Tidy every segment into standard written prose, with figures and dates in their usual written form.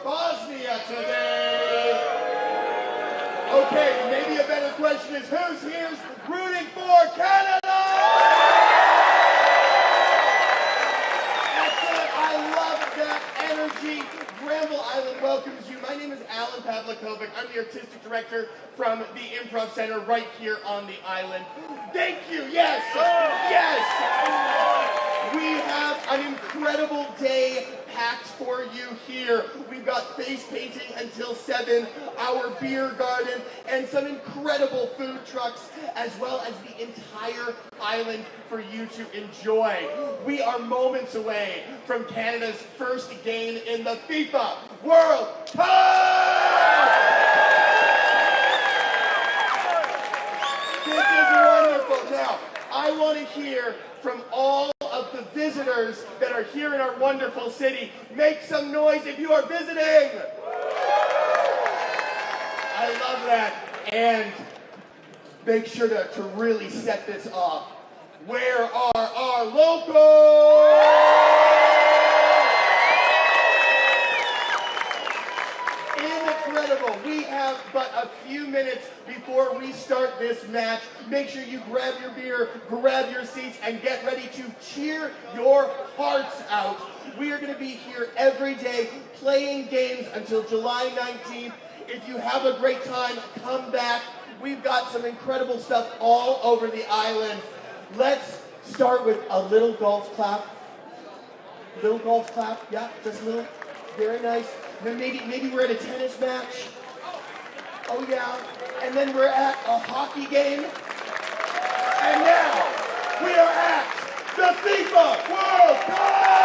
Bosnia today. Okay, maybe a better question is who's here's rooting for Canada? Excellent, I love that energy. Granville Island welcomes you. My name is Alan Pavlikovic. I'm the artistic director from the Improv Center right here on the island. Thank you, yes, yes. We have an incredible day packed for you here. We've got face painting until 7, our beer garden, and some incredible food trucks, as well as the entire island for you to enjoy. We are moments away from Canada's first game in the FIFA World Cup! This is wonderful. Now, I want to hear from all of the visitors that are here in our wonderful city. Make some noise if you are visiting. I love that. And make sure to really set this off. Where are our locals? Incredible. We have but a few minutes before we start this match. Make sure you grab your beer, grab your seats, and get ready to cheer your hearts out. We are going to be here every day playing games until July 19th. If you have a great time, come back. We've got some incredible stuff all over the island. Let's start with a little golf clap. Little golf clap, yeah, just a little. Very nice. Then maybe we're at a tennis match. Oh yeah. And then we're at a hockey game. And now we are at the FIFA World Cup!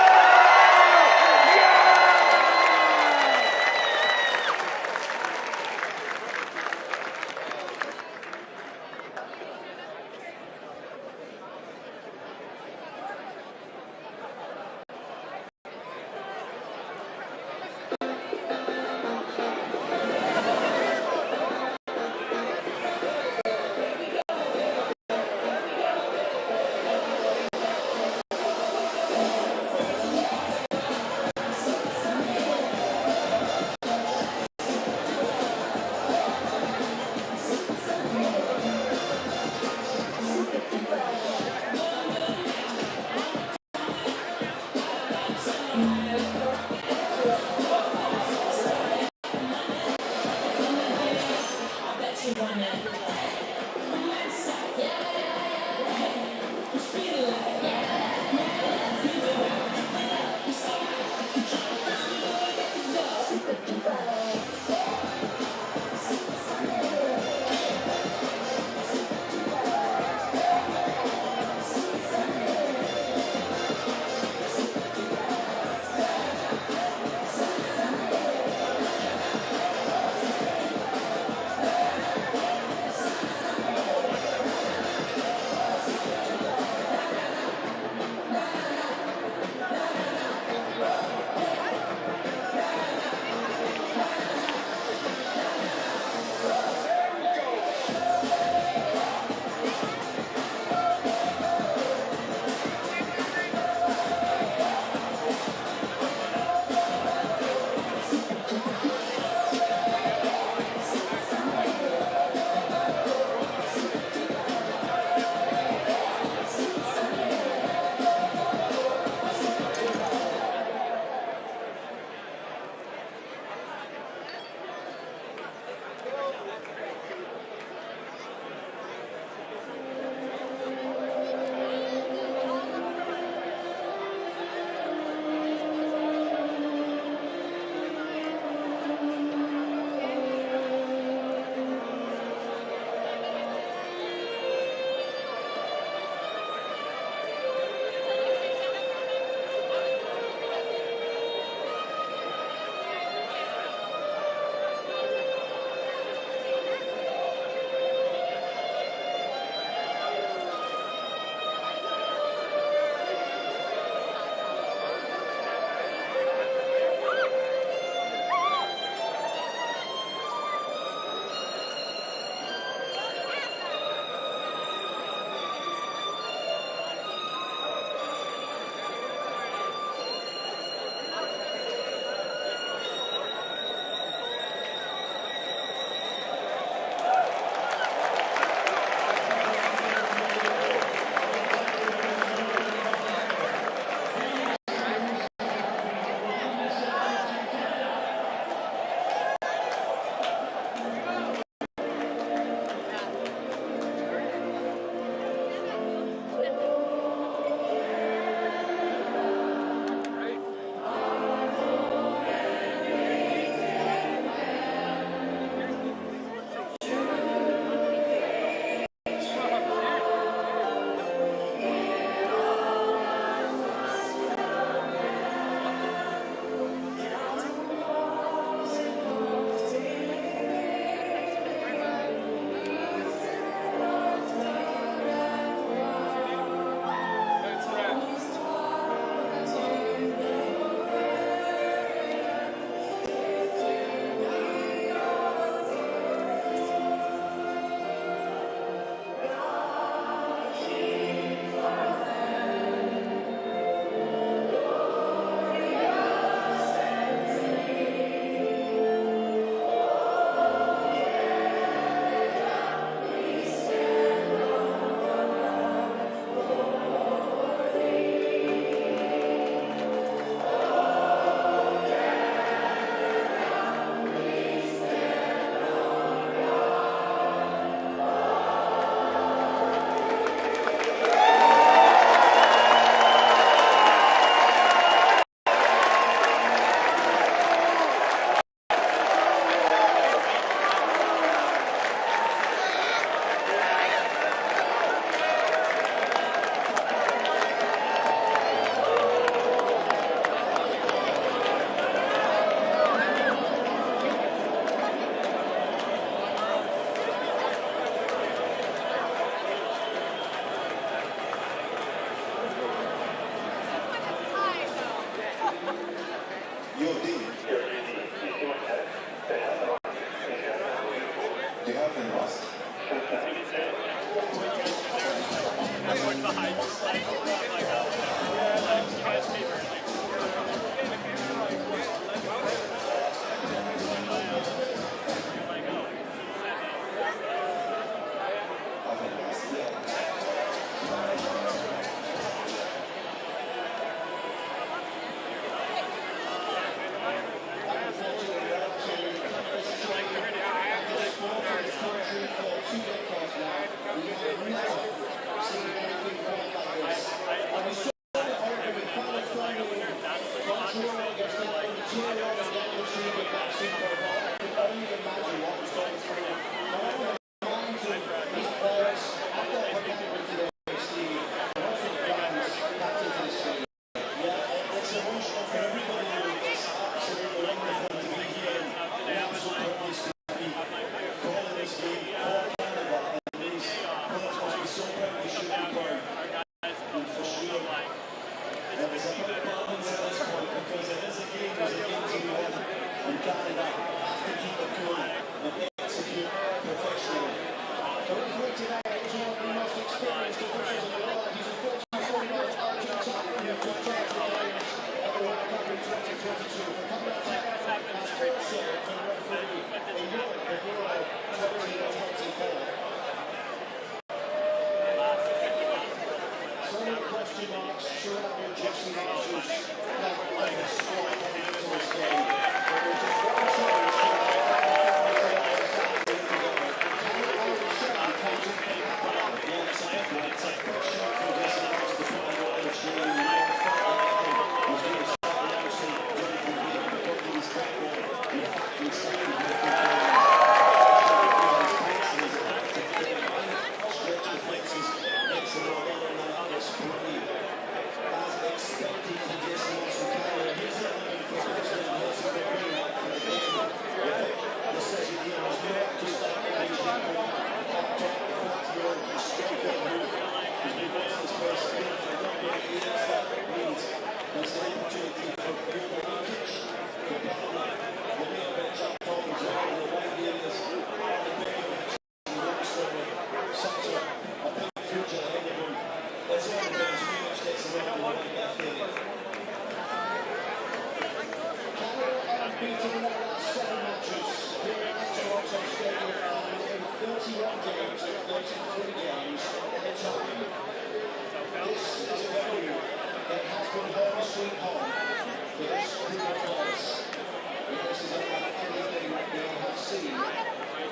is unlike anything they have seen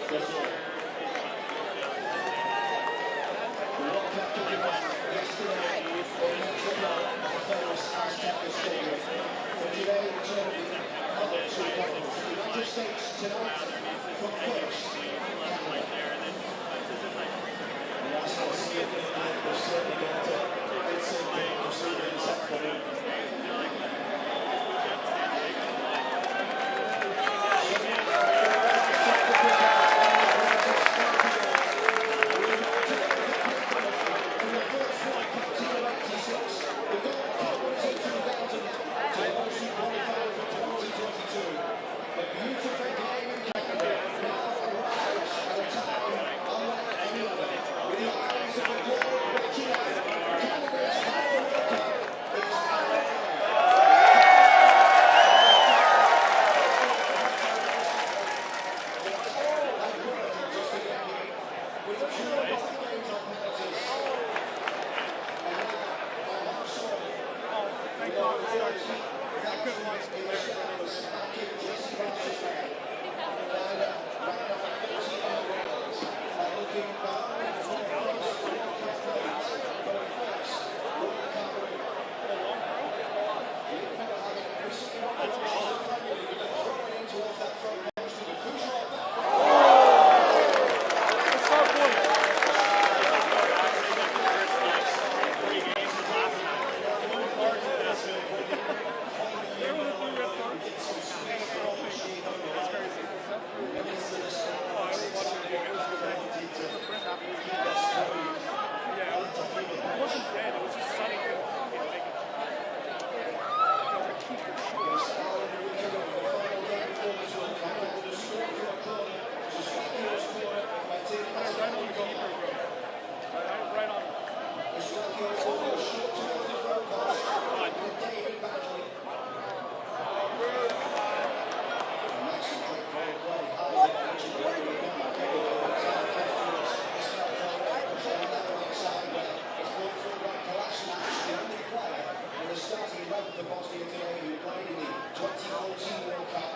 before. The World Cup kicking off yesterday in Mexico at the famous Azteca Stadium. For today, returning other two goals. The United States tonight from first, Canada. And as we'll see it, we've certainly got insane proceedings happening. The Bosnia today, who played in the 2014 World Cup.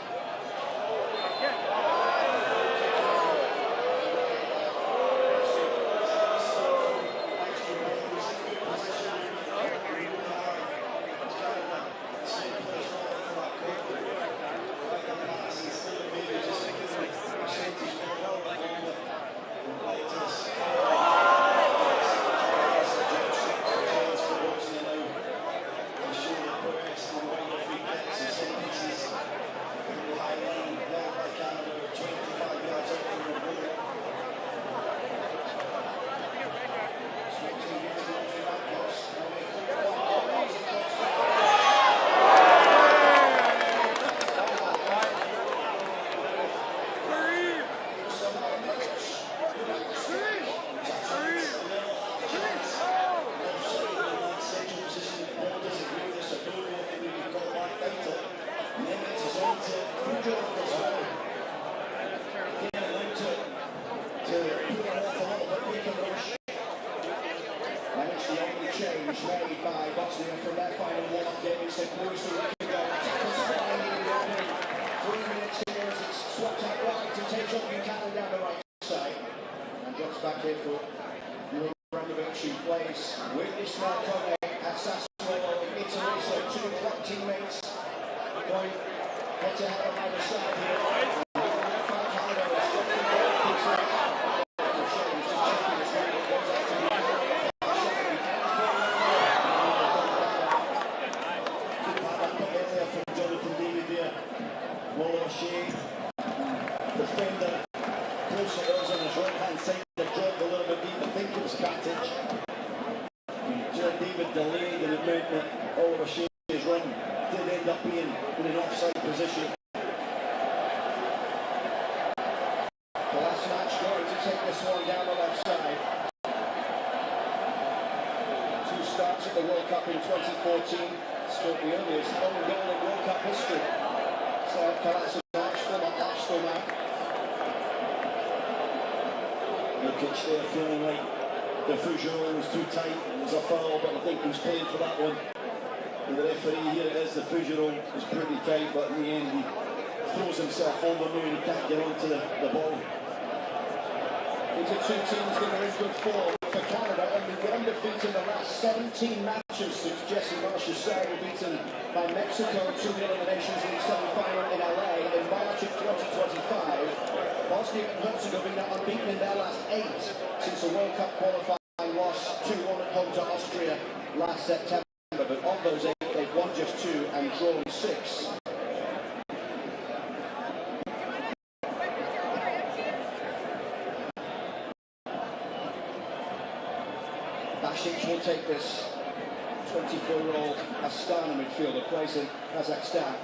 Change made by Bosnia from their final one-off game in St. Louis a week ago. 3 minutes here as it's swapped out wide to take on Buchanan down the right side. And drops back here for Ibrahimovic, who plays with Ismail Kone at Sassuolo in Italy. So two club teammates going head-to-head on either side here. Defender, closer goes on his right hand side, the drop a little bit deep. I think it was Katic. David delayed and it meant that Oliver Shea's run did end up being in an offside position. The last match going to take this one down the left side. Two starts at the World Cup in 2014, scored the earliest own goal in World Cup history. So Kalas's still now. Jokic there feeling like the Fougeron was too tight. It was a foul, but I think he was playing for that one. And the referee, here it is, the Fougeron was pretty tight, but in the end he throws himself over knowing he can't get onto the ball. These are two teams that are in good form. For Canada, only one defeat in the last 17 matches since Jesse Marsh's side were beaten by Mexico 2-0 in the Nations League semi-final in LA in March of 2025. Bosnia and Herzegovina unbeaten in their last 8 since the World Cup qualifying loss 2-1 at home to Austria last September. But of those 8, they've won just 2 and drawn 6. Basic will take this 24-year-old Astana midfielder, plays in Kazakhstan.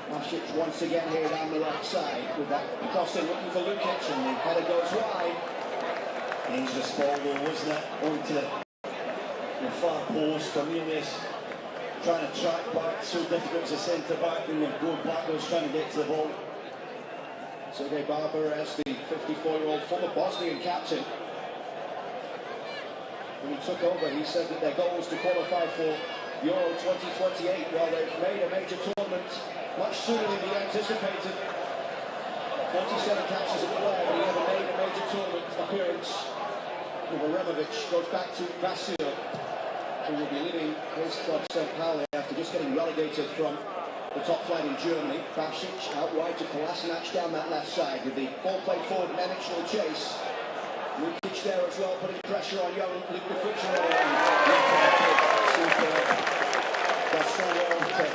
Basic once again here down the right side with that crossing, looking for Lukic, and the header goes wide. Dangerous ball though, wasn't it? Onto the far post. Cornelius trying to track back, so difficult as a centre-back, and then go backwards trying to get to the ball. Sergei Barbares, the 54-year-old former Bosnian captain, when he took over, he said that their goal was to qualify for Euro 2028. Well, they've made a major tournament much sooner than he anticipated. 47 caps as a player, but he never made a major tournament appearance. Ibrahimovic goes back to Vasil, who will be leaving his club St. Pauli after just getting relegated from the top flight in Germany. Basic out wide to Kolasinac down that left side with the ball played forward, Nemic will chase. Lukic there as well, putting pressure on young Luke the Futuro. That's so well to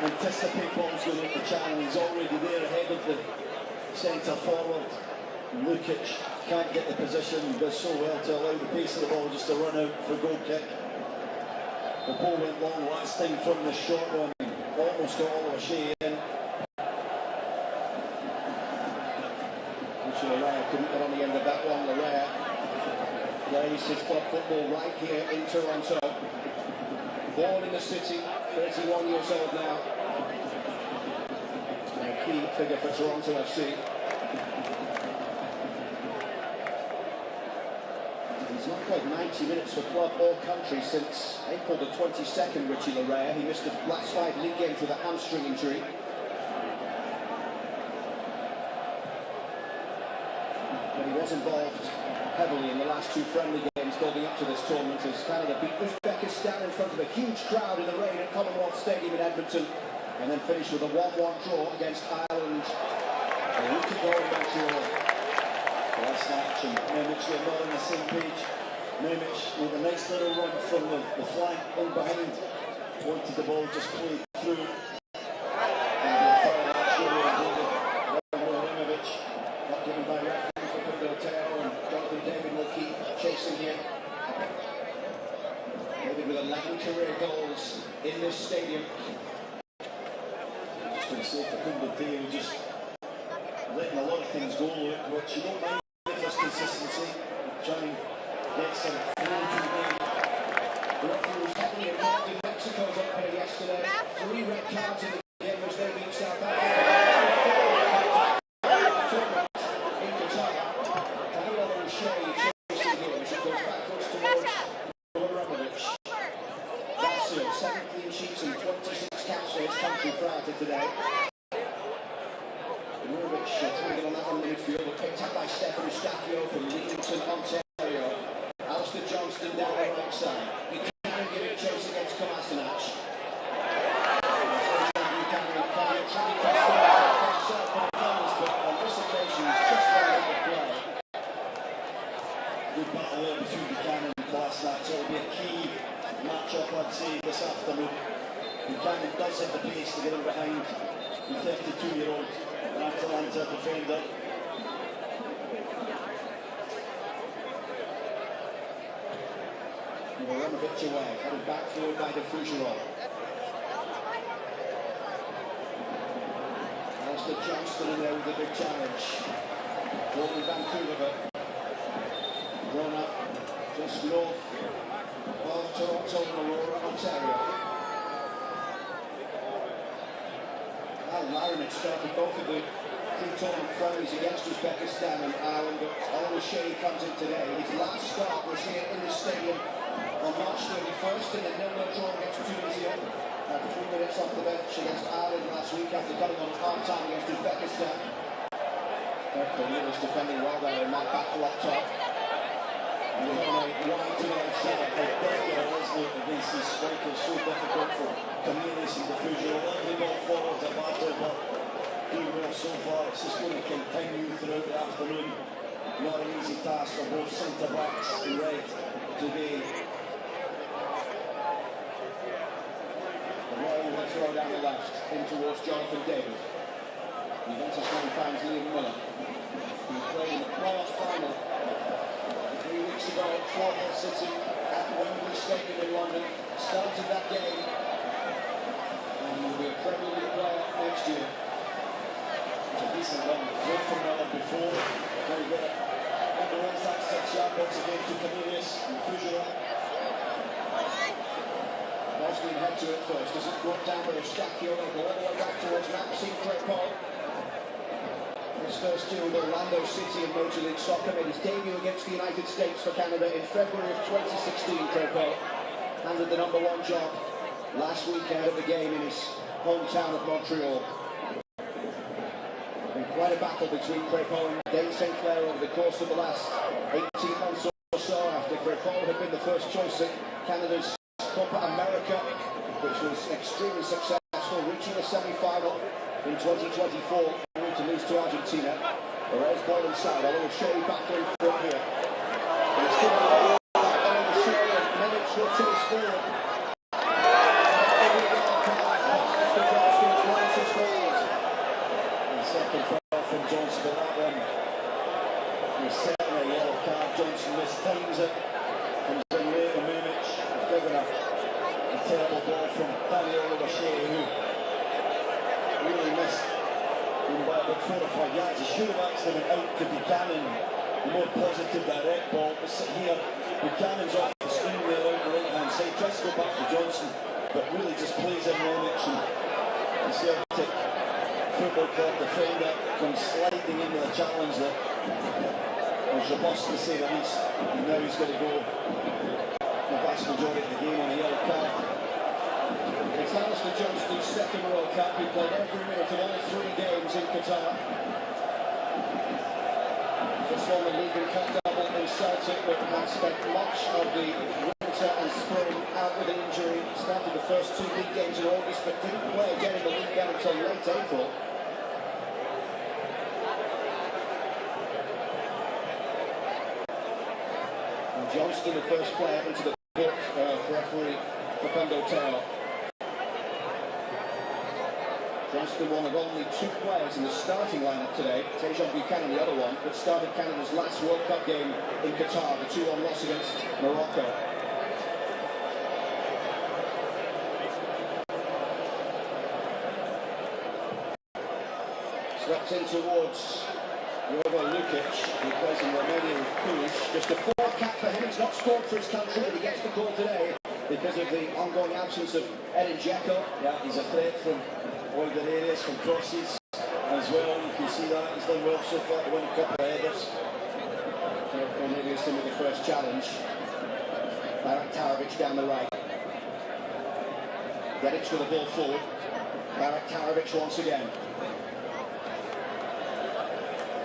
anticipate balls going into the channel. He's already there ahead of the centre forward. Lukic can't get the position, he does so well to allow the pace of the ball just to run out for a goal kick. The ball went long last time from the short one, almost got all of Shea in. Larrea couldn't get on the end of that one. Larrea plays his club football right here in Toronto. Born in the city, 31 years old now. And a key figure for Toronto FC. He's not played 90 minutes for club or country since April the 22nd, Richie Larrea. He missed the last 5 league games with a hamstring injury. But he was involved heavily in the last 2 friendly games building up to this tournament as Canada beat Uzbekistan in front of a huge crowd in the rain at Commonwealth Stadium in Edmonton, and then finished with a 1-1 draw against Ireland a week ago in Montreal. Last match, and Nemic were not on the same page. Nemic with a nice little run from the flank in behind, wanted the ball just played through. Not given by referee for Pindotero, and Jonathan David will keep chasing here. David with 11 career goals in this stadium. Just going to say for Pindotero, just letting a lot of things go, which you don't mind this consistency. Trying to get some flow to the game. The referee was heavily involved in Mexico's opener yesterday. 3 red cards in the game as they beat South Africa. Today. Ibrahimovic trying to get on that one in the midfield, but picked up by Stefan Eustachio from Leamington, Ontario. Alistair Johnston down the right side. He can give it chase against Kolasinac. But on this occasion, he's just running out of play. Good battle there between Buchanan and Kolasinac. It will be a key match-up, I'd say, this afternoon. Buchanan does have the pace to get him behind the 32-year-old Atalanta defender. Ibrahimovic away, headed back forward by the Futuro. Alistair Johnston in there with a big challenge. Born in Vancouver, grown up just north of Toronto and Aurora, Ontario. Larinac started both of the pre-tournament friendlies against Uzbekistan and Ireland, but Oliver Shea comes in today. His last start was here in the stadium on March 31st in a 0-0 draw against Tunisia. 3 minutes off the bench against Ireland last week after coming on half-time against Uzbekistan. Cornelius defending well there in that back locked up. And we're on a wide to the outside. Against these strikers, so difficult for Cornelius and Diffusion. Lovely ball forwards a battle, but doing well so far. It's just going to continue throughout the afternoon. Not an easy task for both centre-backs in red today. Will throw down the left in towards Jonathan David. Juventus man finds Liam Miller. He played in the playoff final 3 weeks ago for Hull City at Wembley Stadium in London. Started that game and will be a Premier League player next year. It's a decent run. One from Miller before. Very good. Underruns that 6-yard box again to Cornelius and Fougeron. Bosnian head to it first, as it's brought down by Eustachio, they'll go all the way back towards Maxime Crépeau. His first deal with Orlando City in Major League Soccer, made his debut against the United States for Canada in February of 2016. Crépeau handed the #1 job last weekend of the game in his hometown of Montreal. Been quite a battle between Crépeau and Dane St. Clair over the course of the last 18 months or so, after Crépeau had been the first choice at Canada's Copa America, which was extremely successful, reaching the semi-final in 2024, only to lose to Argentina. Perez ball inside, a little showy backline foot here. And it's still on the shoulder, Medics will chase forward. And second foul from Johnson for that one. He's certainly a yellow card. Johnson mistimes it. Comes in late, and Mimic given a terrible ball from Daniel O'Shea, who really missed him by about 4 or 5 yards. He should have actually went out to Buchanan, the more positive direct ball. But here, Buchanan's off the screen there out the right-hand side, tries to go back to Johnson, but really just plays in Mimic, and the Celtic Football Club defender comes sliding into the challenge that was robust to say the least, and now he's going to go the vast majority of the game on a yellow card. It's Alistair Johnston's second World Cup. He played every minute of all 3 games in Qatar. Just won the League and Cup double in Celtic, but had spent much of the winter and spring out with an injury. Started the first 2 league games in August, but didn't play again in the league game until late April. And Johnston, the first player into the book for referee Facundo Teo. Johnston, one of only 2 players in the starting lineup today, Tejan Buchanan the other one, that started Canada's last World Cup game in Qatar, the 2-1 loss against Morocco. Swept in towards Jovo Lukic, who plays in Romania with Cluj. Just a 4th cap for him. He's not scored for his country, but he gets the call today because of the ongoing absence of Edin Dzeko. Yeah, he's a threat from wider areas, from crosses as well. You can see that he's done well so far to win a couple of headers. Cornelius in with the first challenge. Barak Tarovic down the right. Dedic with the ball forward. Barak Tarovic once again.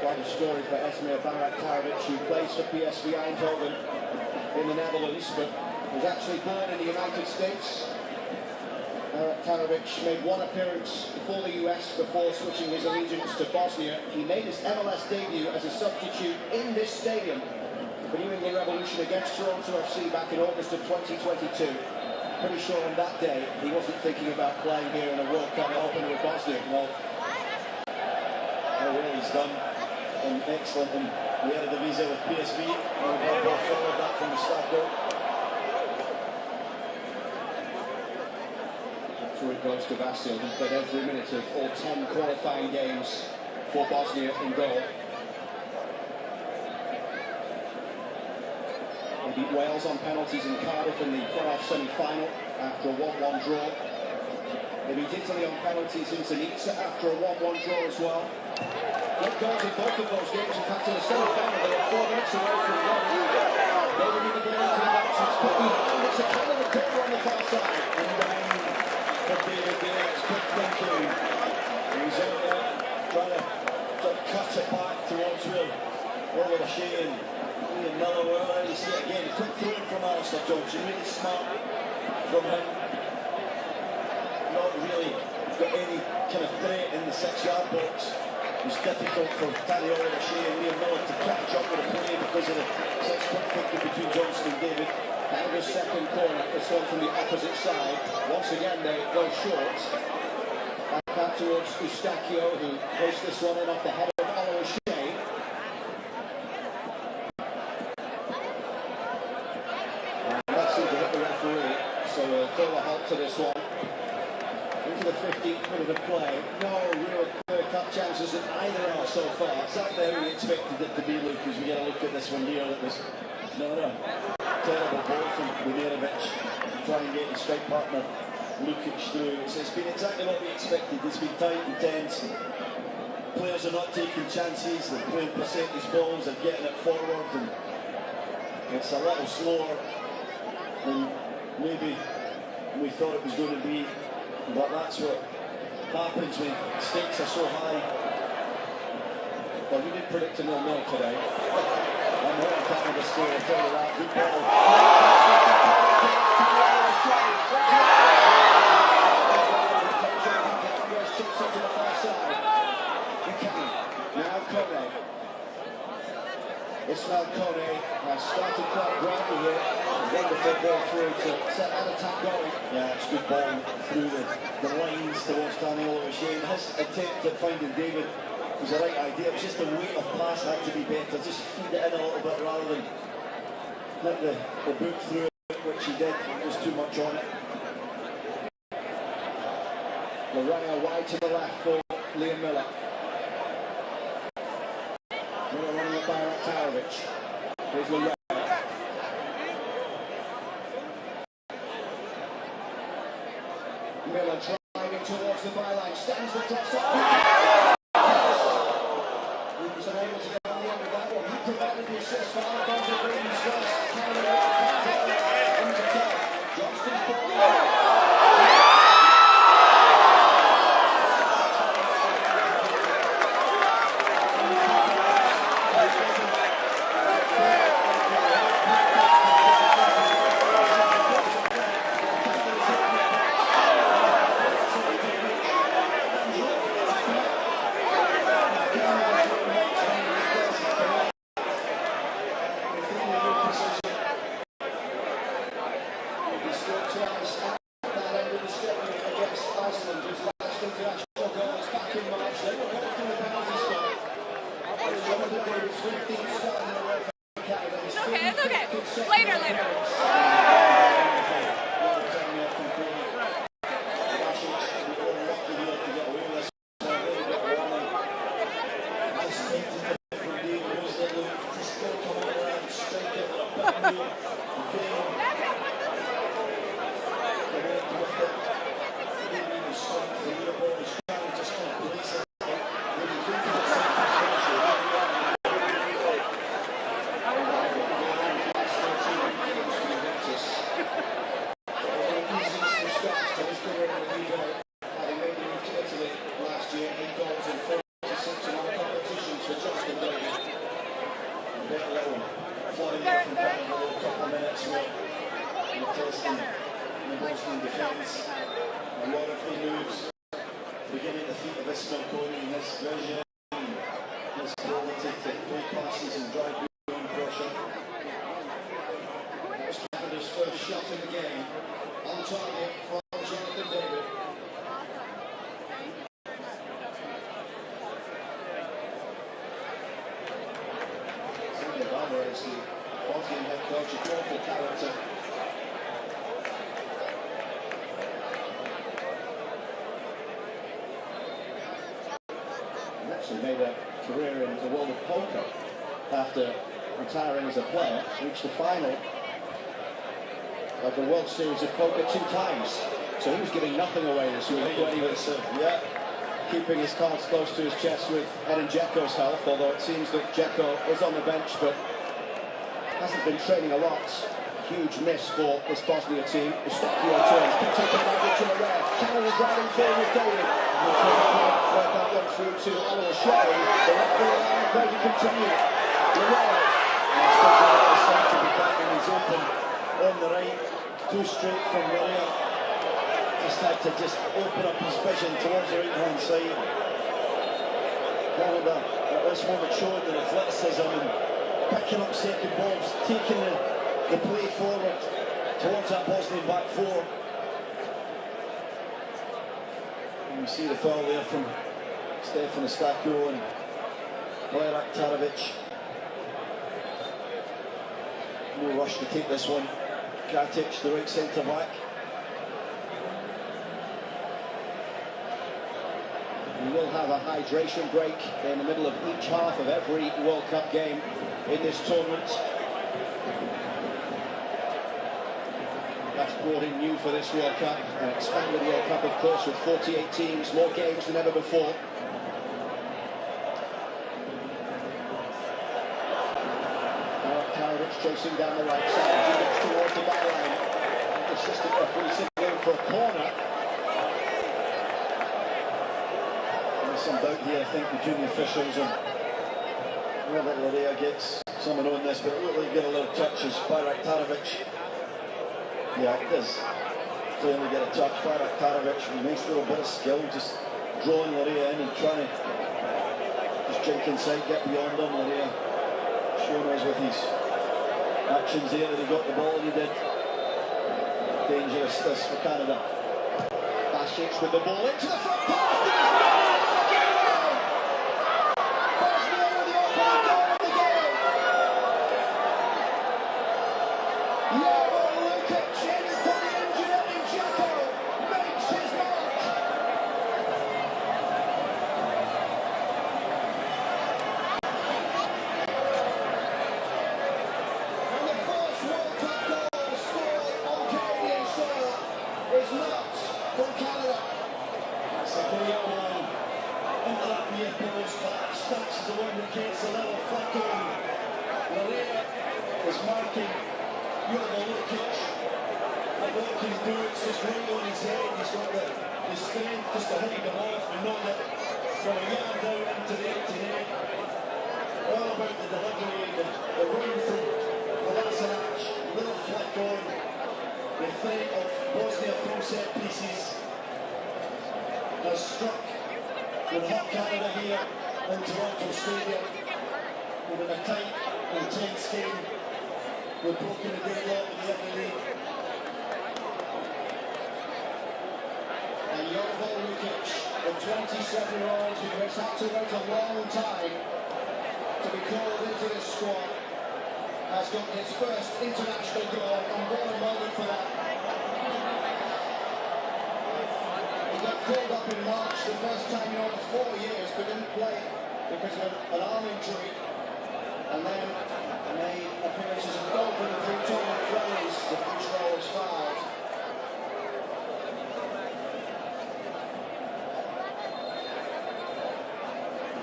Quite a story for Esmir Barak Tarovic, who plays for PSV Eindhoven in the Netherlands, but was actually born in the United States. Barak Tarovic made 1 appearance for the US before switching his allegiance to Bosnia. He made his MLS debut as a substitute in this stadium for New England Revolution against Toronto FC back in August of 2022. Pretty sure on that day he wasn't thinking about playing here in a World Cup opener with Bosnia. Well, well, he's done excellent in the Eredivisie with PSV. Ball forward, that from the start goal. So it goes to Vasil, who played every minute of all 10 qualifying games for Bosnia in goal. They beat Wales on penalties in Cardiff in the playoff semi-final after a 1-1 draw. They beat Italy on penalties in Zenica after a 1-1 draw as well. Good goals in both of those games. In fact, in the semi-final, they were 4 minutes away from one. They were either going into the box. It's put behind. It's a kind of a corner on the far side. And then for David Davis, quick thinking. He's out there trying to sort of cut it back towards Will. Over the Shane. Ian Miller, we're already see it again. Quick throw from Alistair Johnson. Really smart from him. Not really got any kind of threat in the 6-yard box. It was difficult for Danny Oliver Shea and Liam Miller to catch up with the play because of the 6-foot victory between Johnson and David. And the second corner, this one from the opposite side. Once again, they go short. Back towards Eustachio, who placed this one in off the head of Oliver Shea. And that seems to hit the referee, so we'll throw a halt to this one. Into the 15th minute of play. No real clear-cut chances in either are so far. Exactly how we expected it to be, Luke, as we get a look at this one here. That was another terrible ball from Minerovic to try and get his strike partner Lukic through. It's been exactly what we expected. It's been tight and tense. Players are not taking chances. They're playing percentage balls. They're getting it forward, and it's a little slower than maybe we thought it was going to be. But that's what happens when stakes are so high. Well, we did predict a 0-0 today. I'm not in Canada still, I'll tell you that. Good ball. Now Kone. Ismail Kone has started quite brightly here. Wonderful ball through to set that attack going. Yeah, it's a good ball through the lines towards Danny Oliver Shea. His attempt at finding David was the right idea. It was just the weight of pass had to be better. Just feed it in a little bit rather than let the boot through it, which he did. It was too much on it. Loraya wide to the left for Liam Miller. Miller running it by Raktarovic. Here's Loraya. Miller driving towards the byline, stands the cross up. He was unable to get on the end of that one. He provided the assist for Alfonso Green's first carry out in the top. Johnston's ball. It's okay. Later. The Bosnian defence, a lot of the moves beginning at the feet of Ismail Kone in this version, his ability to play passes and drive beyond pressure. That was Canada's first shot in the game, on target from Jonathan David. Sergio Alvarez, the Bosnian head coach, a powerful character. Actually made a career in the world of poker after retiring as a player. Reached the final of the World Series of Poker 2 times. So he was giving nothing away this week when he was keeping his cards close to his chest with Edin Dzeko's health, although it seems that Dzeko is on the bench but hasn't been training a lot. Huge miss for this Bosnia team. Eustachio turns, picks up by Richard Herrera. Canada driving forward with David. Thread that one through to Alan O'Shea. The left line, going to continue. Herrera. And to be back and he's open on the right. Too straight from Herrera. Just had to open up his vision towards the right-hand side. Canada at this moment showing their athleticism and picking up second balls, taking the play forward towards that Bosnian back four. And you see the foul there from Stefan Eustachio and Valjak Tarovic. No rush to take this one. Katic, the right centre back. We will have a hydration break in the middle of each half of every World Cup game in this tournament. That's brought in new for this World Cup, an expanded World Cup, of course, with 48 teams, more games than ever before. Tarovic chasing down the right side, he gets towards the byline. Assistant referee signaling for a corner. There's some doubt here, I think, between the officials, and Robert Larea gets someone on this, but it looked like he got a little touch as Valjak Tarovic. Yeah, it does clearly get a touch. Valjak Tarovic, nice little bit of skill, just drawing Larea in and trying to just jump inside, get beyond him. Larea showing us with his actions here that he got the ball and he did. Dangerous this for Canada. Basic with the ball into the front post. Is marking Jovan Lukic. I don't think he's doing it, just right on his head. He's got the strength just to hold him off and not that from a yard down into the 88. All about the delivery, the run from Kolasinac, little flick on. The threat of Bosnia from set pieces has struck with hot Canada here in Toronto Stadium. Within a tight, intense game, we're broken a deadlock in the upper league. And Jovan Lukic, the 27-year-old who has had to wait a long time to be called into this squad, has got his first international goal, and what a moment for that. He got called up in March, the first time in over 4 years, but didn't play because of an arm injury. And then made appearances of goal for the pre-tournament friendlies. The first goal was fouled.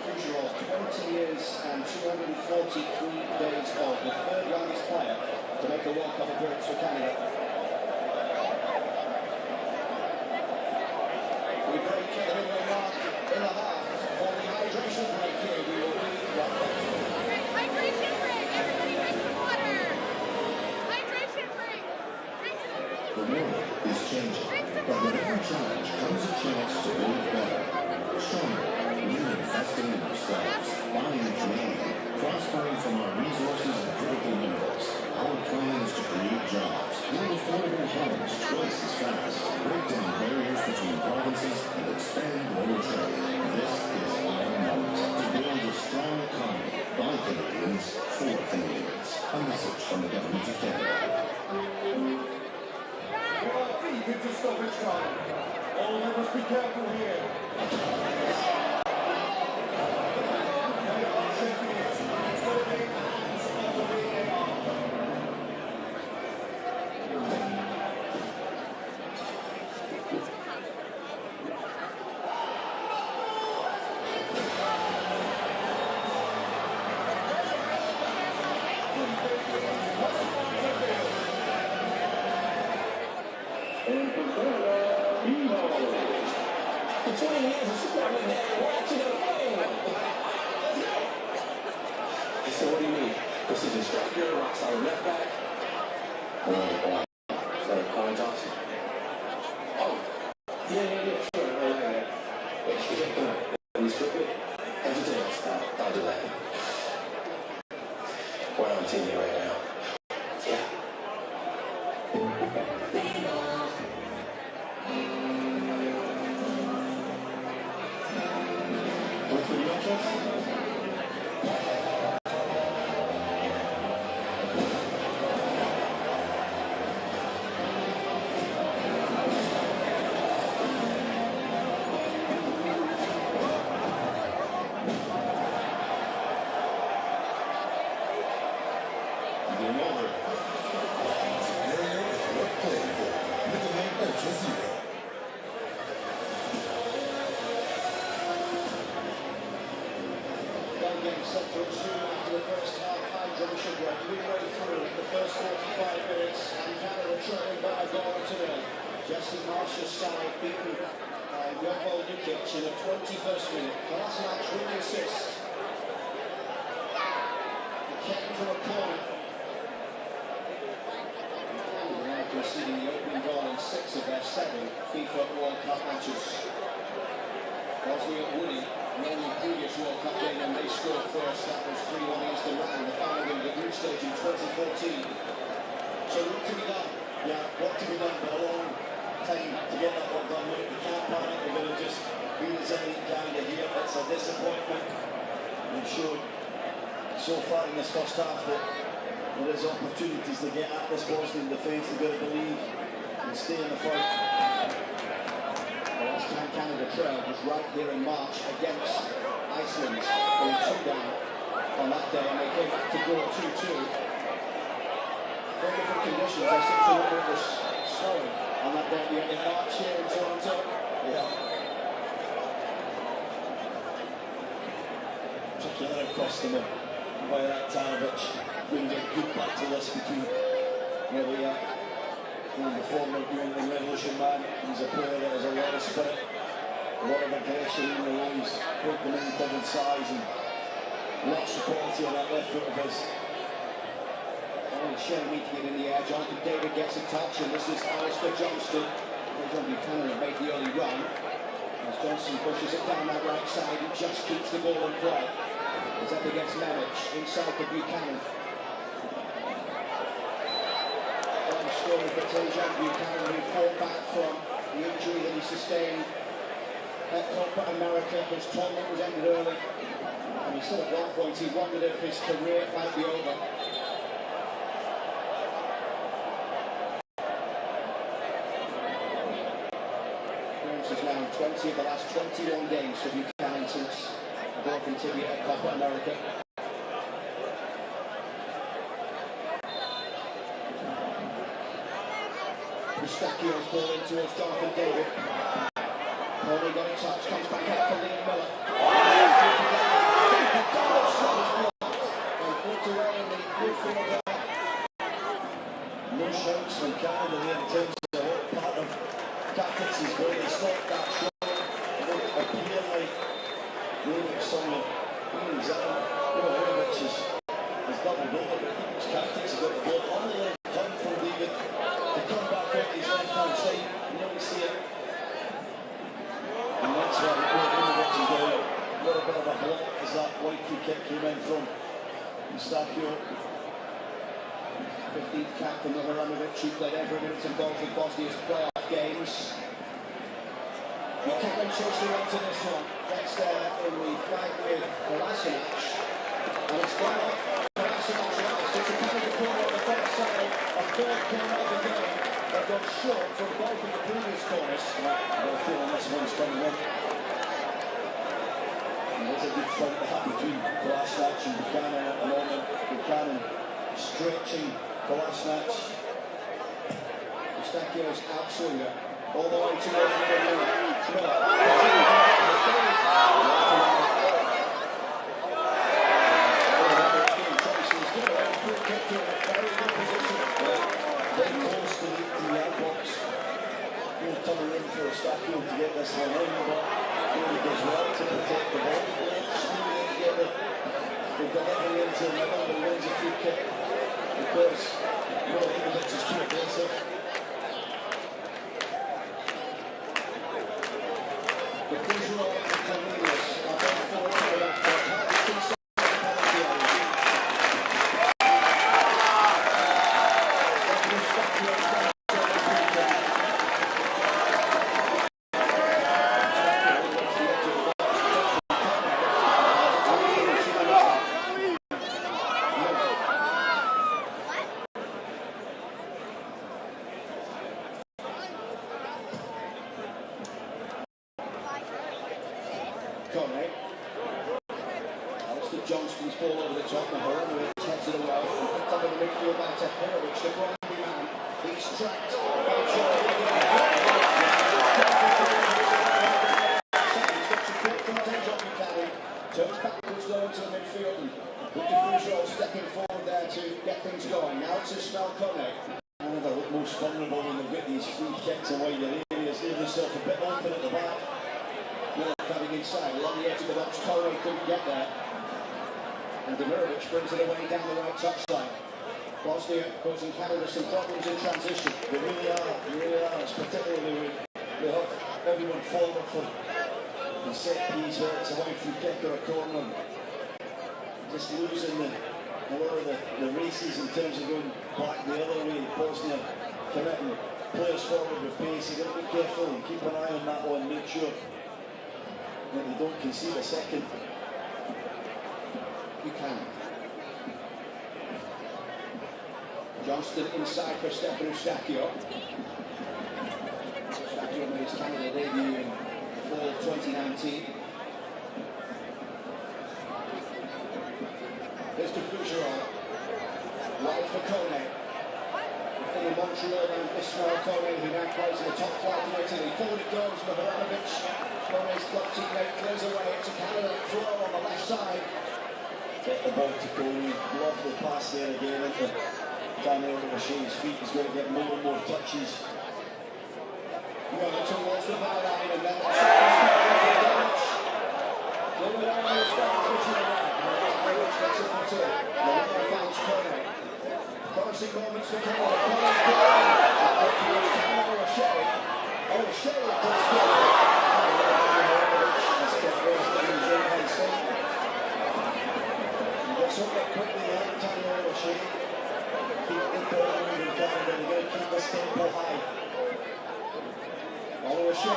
Crucial, 20 years and 243 days old, the third youngest player to make a World Cup appearance for Canada. We break at the midway mark in the half for the hydration break here. We will be right back. Hydration break! Everybody drink some water! Hydration break! The world is changing, but with every challenge comes a chance to live better, stronger, reinvesting in ourselves, buying land, prospering from our resources and critical minerals. Our plan is to create jobs, build affordable homes twice as fast, break down barriers between provinces, and expand global trade. This For 20 years, it's supporting that watching the playing one. So what do you mean? Precision striker, rock solid left back. Sorry, coin toss. Oh, yeah, sure. Yeah. Restricted. Entertainment style. I'll do that. We're on TV right now. Yeah. What's the matchup? Game over. What playing for? With the main coach, let's see. One game set to resume after the first half hydration break. Midway through the first 45 minutes, and Canada trailing by a goal to nil. Jesse Marsh's side beaten by Jovo Lukic in the 21st minute. Kolasinac with the assist. He came from a corner. Canada now conceding the opening goal in 6 of their 7 FIFA World Cup matches. Bosnia winning the only previous World Cup game when they scored first. That was 3-1 against Iran, the final game of the group stage in 2014. So what to be done? Yeah, what to be done, but a long time to get that work done. Look, we can't panic, we're going to just be resilient down to here. It's a disappointment. We've shown so far in this first half that there is opportunities to get at this Bosnian defence. They've got to believe and stay in the fight. The last time Canada trailed was right here in March against Iceland. They were 2 down on that day, and they came back to go 2-2. Very different conditions. I seem to remember it was snowing on that day in March here in Toronto. Yeah. Took another customer by that Tanovic. Couldn't get good battle between the former New Revolution man. He's a player that has a lot of spirit, a lot of aggression in the way he's put them in double size and lots of quality on that left foot of his. Shea meeting it in the air. Jonathan David gets a touch, and this is Alistair Johnston. John Buchanan made the early run. As Johnson pushes it down that right side, he just keeps the ball in play. It's up against Memic, inside for Buchanan. Story for John Buchanan, who fought back from the injury that he sustained at Copa America. His tournament was ended early, and he said at one point he wondered if his career might be over. Appearances now in 20 of the last 21 games for Buchanan since a broken tibia at Copa America. Mustachio's ball in towards Jonathan David. Paulie got a touch, comes back out for Liam Miller. They flipped away in the midfield there. No shouts from Canada here in terms of what part of tactics is going to stop that shot. It would appear like David somewhere being Zan. Jovovic has doubled over, but I think his tactics have got the ball on the leg. Time for David to come back out his left-hand side. You don't see it. And that's why Jovovic is doing a little bit of a block as that wide free kick came in from Mustachio. 15th cap for Miloranovic, who played every minute involved with Bosnia's playoff games. Buchanan chasing on to this one. Gets there in the fight with Kolasinac. And it's gone off Kolasinac last. It's a penalty corner on the far side. A third corner of the game. They've gone short from both of the previous corners. I've got a feeling this one's coming in. And there's a good fight to happen between Kolasinac and Buchanan at the moment. Buchanan stretching Kolasinac. Mustachio's outswinger. All the way towards the middle. into the middle, but wins a free kick because Milosevic is too aggressive. The visual and Cornelius are both forward to the left, but Hardy's inside the penalty area. Johnston's ball over the top, and Horonovich heads it away, and picked up in the midfield by Teferovic, the grinding man. He's tracked by Jordan. Turns backwards though into the midfield, and Bucafuzzo stepping forward there to get things going. Now it's Ismail Kone. Canada look most vulnerable when they've got these free kicks and wide areas. Leave themselves a bit open at the back. Miller coming inside, along the edge of the box. Kone couldn't get there. And Demirovic brings it away down the right touchline. Bosnia causing Canada some problems in transition. They really are, it's particularly with everyone forward for the set piece, whether it's a wide free kick or a corner. Just losing a lot of the races in terms of going back the other way. Bosnia committing players forward with pace. You've got to be careful and keep an eye on that one, make sure that they don't concede a second. You can. Johnston inside for Stefano Stacchio. Stacchio made his Canada debut in fall 2019. Here's to Bergeron. Wide for Kone. From Montreal and Ismail Kone, who now plays in the top flight of Italy. Forward it goes, Mihajlovic. Kone's club teammate clears away. It's a Canada throw on the left side. Get the ball to Kone, lovely pass there again into Daniel O'Shea's feet. He's going to get more and more touches. Running towards the byline and then the promising moments for Canada. O'Shea does score. Gets up there quickly, Daniel O'Shea. Keep the ball moving, Canada. They're going to keep this tempo high. O'Shea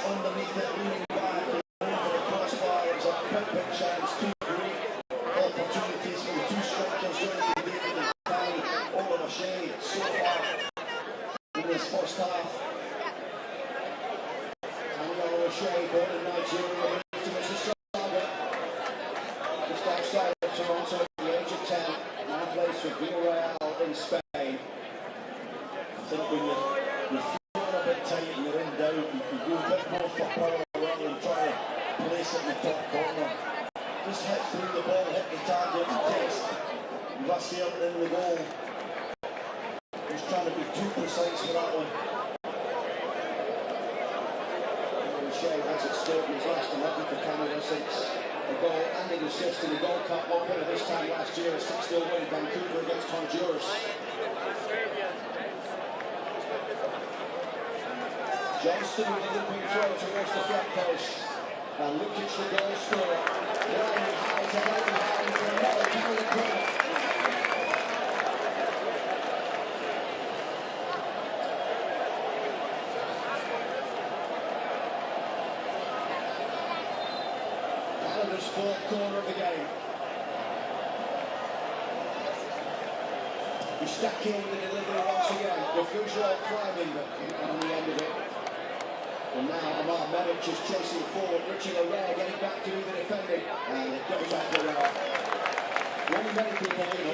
underneath it, leaning back, over the crossbar. It's a perfect chance, two great opportunities for the two strikers going to be David and Kai. O'Shea so far in this first half. Daniel O'Shea, born in Nigeria, moved to Mississauga, just outside of Toronto at the age of 10. Now plays for Villarreal in Spain. I think when you're a bit tight and you're in doubt, you can go a bit more for power rather than try to place it in the top corner. Just hit through the ball, hit the target and test. Vassier in the goal. He's trying to be too precise for that one. O'Shea has it scored in his last 11 for Canada since a goal and an assist in the Gold Cup opener this time last year, a 6-0 win in Vancouver against Honduras. Johnston with a looping throw towards the flat post. And Lukic the goal scorer. Lying high to Lying for another Canada corner. Canada's fourth corner of the game. Stacchio with the delivery once again. Bucafuzzo climbing on the end of it. And now Amar Medic is chasing forward. Richie Larrea getting back to do the defending. And it goes off the rail.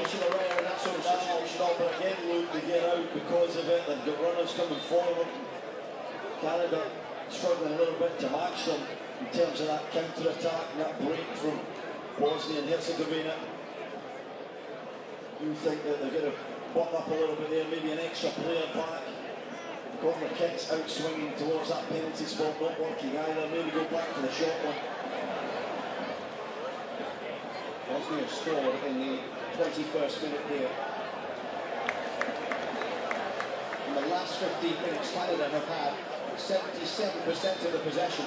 situation rare in that sort of situation. No, but again, look, they get out because of it. They've got runners coming forward. Canada struggling a little bit to match them in terms of that counter-attack and that break from Bosnia and Herzegovina. You think that they're going to buck up a little bit there, maybe an extra player back. Corner kicks out swinging towards that penalty spot, not working either. Maybe go back to the short one. Bosnia scored in the 21st minute here. In the last 15 minutes, Canada have had 77% of the possession.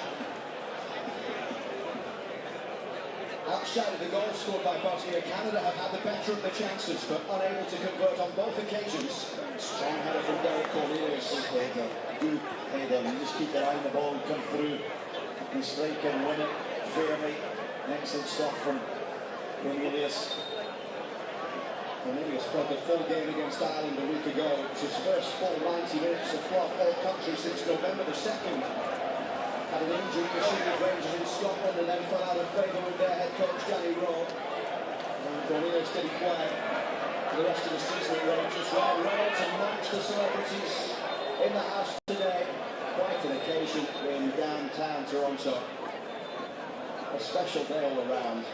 Outside of the goal scored by Bosnia, Canada have had the better of the chances, but unable to convert on both occasions. Strong header from Derek Cornelius. Good header. You just keep your eye on the ball and come through and strike and win it fairly. Excellent stuff from Cornelius. Cornelius played the full game against Ireland a week ago. It's his first full 90 minutes across all countries since November the 2nd. Had an injury issue with Rangers in Scotland and then fell out of favour with their head coach Danny Rowe. And Cornelius didn't play for the rest of the season at Rangers. Ryan Reynolds amongst the celebrities in the house today. Quite an occasion in downtown Toronto. A special day all around.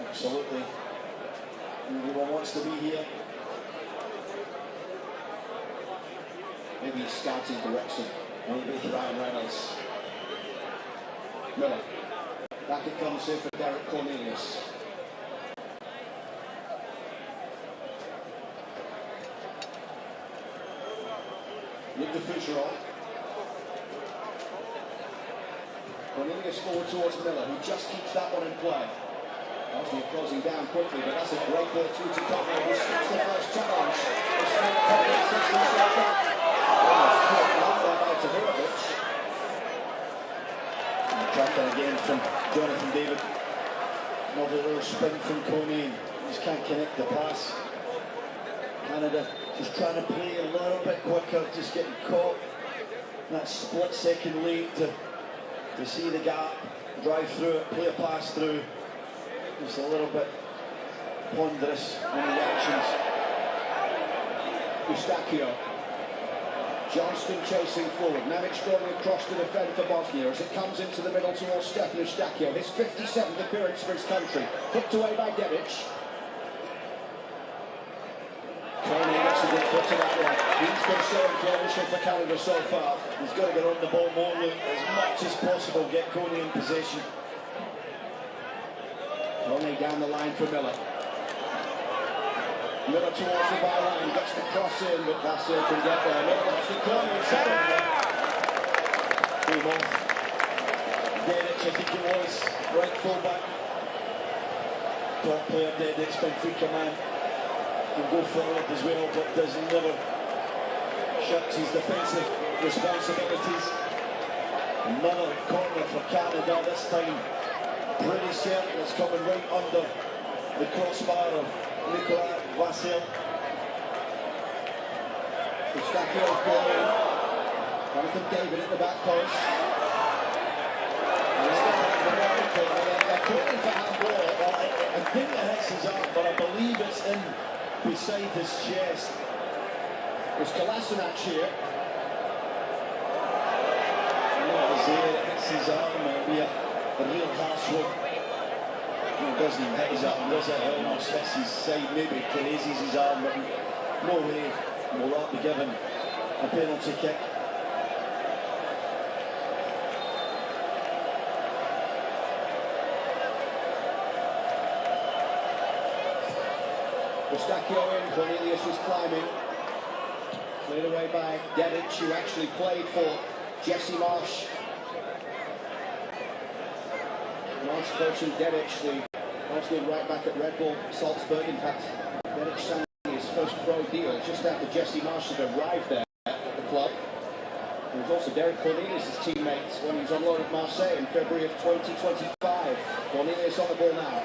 Absolutely. Everyone wants to be here. Maybe he's scouting for Wrexham. Maybe Ryan Reynolds. Miller. Back it comes here for Derek Cornelius. With the Fougerolles. Cornelius forward towards Miller, who just keeps that one in play. Bosnia closing down quickly, but that's a great ball through to Conway, who skips the first challenge. Tracker again from Jonathan David. Another little spin from Coney. Just can't connect the pass. Canada just trying to play a little bit quicker, just getting caught. That split second late to see the gap, drive through it, play a pass through. Just a little bit ponderous on the actions. Eustachio. Johnston chasing forward. Namic going across to defend for Bosnia as it comes into the middle towards Stefan Eustachio. His 57th appearance for his country. Hooked away by Dedic. Cornelius against put to that one. He's been so influential for Canada so far. He's got to get on the ball more, Luke, as much as possible, get Coney in possession. Coney down the line for Miller. Miller towards the byline, gets the cross in, but Vasil can get there. Miller gets the corner and set it. Came off. Dedic, I think it was, right full-back. Top player, Dedic, Benfica man. Can go forward as well, but does never shuts his defensive responsibilities. Another corner for Canada, this time pretty certain it's coming right under the crossbar of Nicolas Vasil. Eustachio's ball in. Jonathan David at the back post. They're calling for handball. I think it hits his arm, but I believe it's in beside his chest. There's Kolasinac here. It hits his arm, it'll be a real harsh one. It doesn't even hit his arm, does it? It almost hits his side, maybe grazes his arm, but no way will that be given a penalty kick. Eustachio in, Cornelius was climbing. Cleared away by Dedic, who actually played for Jesse Marsh. Marsh coaching Dedic, the Bosnian right back at Red Bull Salzburg. In fact, Dedic signed his first pro deal just after Jesse Marsh had arrived there at the club. He was also Derek Cornelius' teammate when he was on loan at Marseille in February of 2025. Cornelius on the ball now.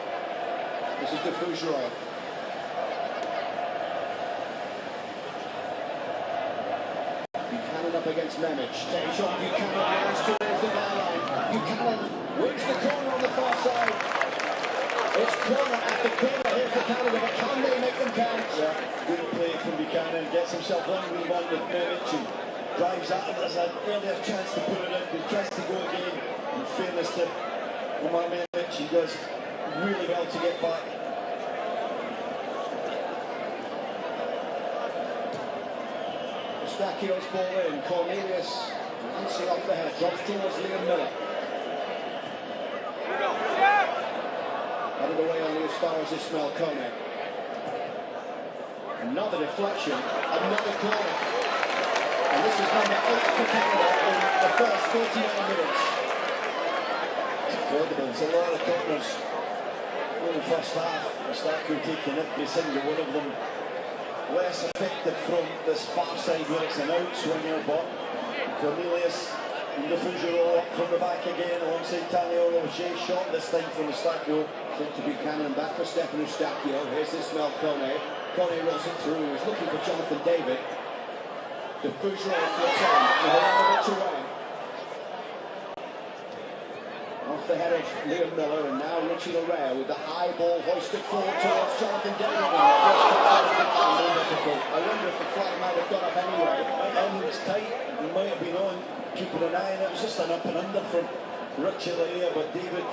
This is the Fougerolles. Buchanan up against Nemic. Tejon Buchanan runs towards the byline. Buchanan wins the corner on the far side. It's corner after corner here for Canada. gets himself on rebound with Mimic and drives at him. There's an earlier chance to put it in, but tries to go again. In fairness to Omar Mimic, he does really well to get back. Stakio's ball in, Cornelius lancing off the head, drops towards Liam Miller. Out of the way only as far as Ismail Kone. Another deflection, another corner. And this is number 8 for Canada in the first 49 minutes. Incredible, it's a lot of corners in the first half. Stakio taking every single one of them. Less effective from this far side where it's an outswinger, but Cornelius and the Fujiro up from the back again alongside Tanio Rocher. Shot this time from Stakio. Thought to Buchanan, back for Stefano Stakio. Here's Ismail Kone. Kone rolls it through. He's looking for Jonathan David. The Fujiro flips on. Mihajlovic away. Off the head of Liam Miller, and now Richie Larea with the high ball hoisted forward towards Jonathan David. I wonder if the flag might have got up anyway. It's tight, he might have been on, keeping an eye on it. It was just an up and under from Richie Larea, but David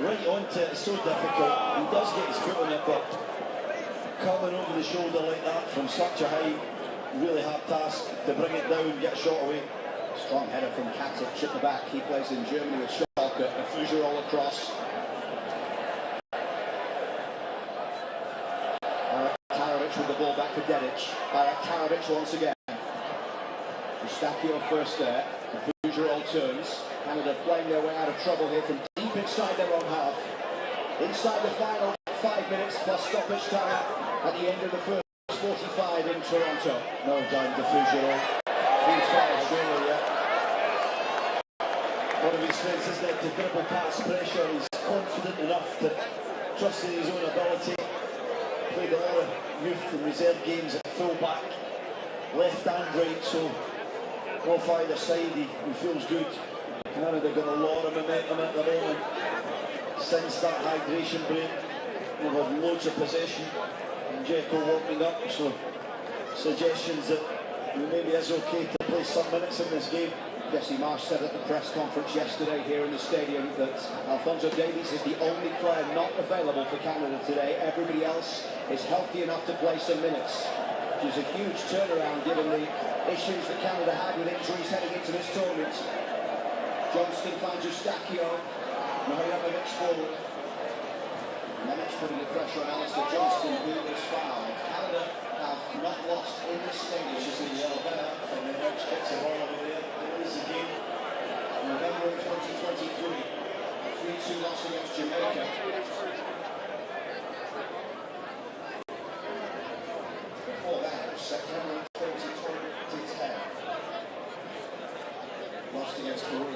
right onto it. It's so difficult. He does get his foot on it, but coming over the shoulder like that from such a high, really hard task to bring it down, get a shot away. Strong header from Katic at the back. He plays in Germany with Schalke. A Fusio roll across. Karavic with the ball back to Dedic. Karavic once again. Stakio first there. The Fusio roll turns. Canada playing their way out of trouble here from deep inside their own half. Inside the final 5 minutes plus stoppage time at the end of the first 45 in Toronto. No time to Fujiro. He's fouled, surely, yeah. One of his strengths is that to dribble past pressure. He's confident enough to trust in his own ability. Played a lot of youth and reserve games at full back, left and right, so off either side he feels good. Canada got a lot of momentum at the moment. Since that hydration break, we've had loads of possession and Dzeko warming up, so suggestions that it maybe is okay to play some minutes in this game. Jesse Marsh said at the press conference yesterday here in the stadium that Alphonso Davies is the only player not available for Canada today. Everybody else is healthy enough to play some minutes, which is a huge turnaround given the issues that Canada had with injuries heading into this tournament. Johnston finds Eustachio. Mihajlovic forward. Mimic putting the pressure on Alistair Johnston, who was fouled. Canada have not lost in this stadium. She's in the yellow banner, and the Dutch gets the ball over there. It is a game. November 2023. 3-2 loss against Jamaica. Before that, September 2010. Lost against Peru.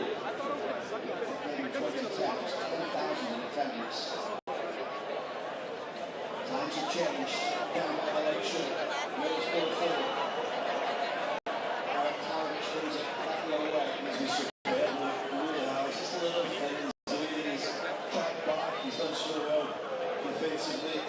In 2010, 10,000 in attendance. Times have changed. Down by the lake shore. Mills pulled forward. Karavic brings it back the other way. It's just a little things, the way that he's tracked back, he's done so well defensively.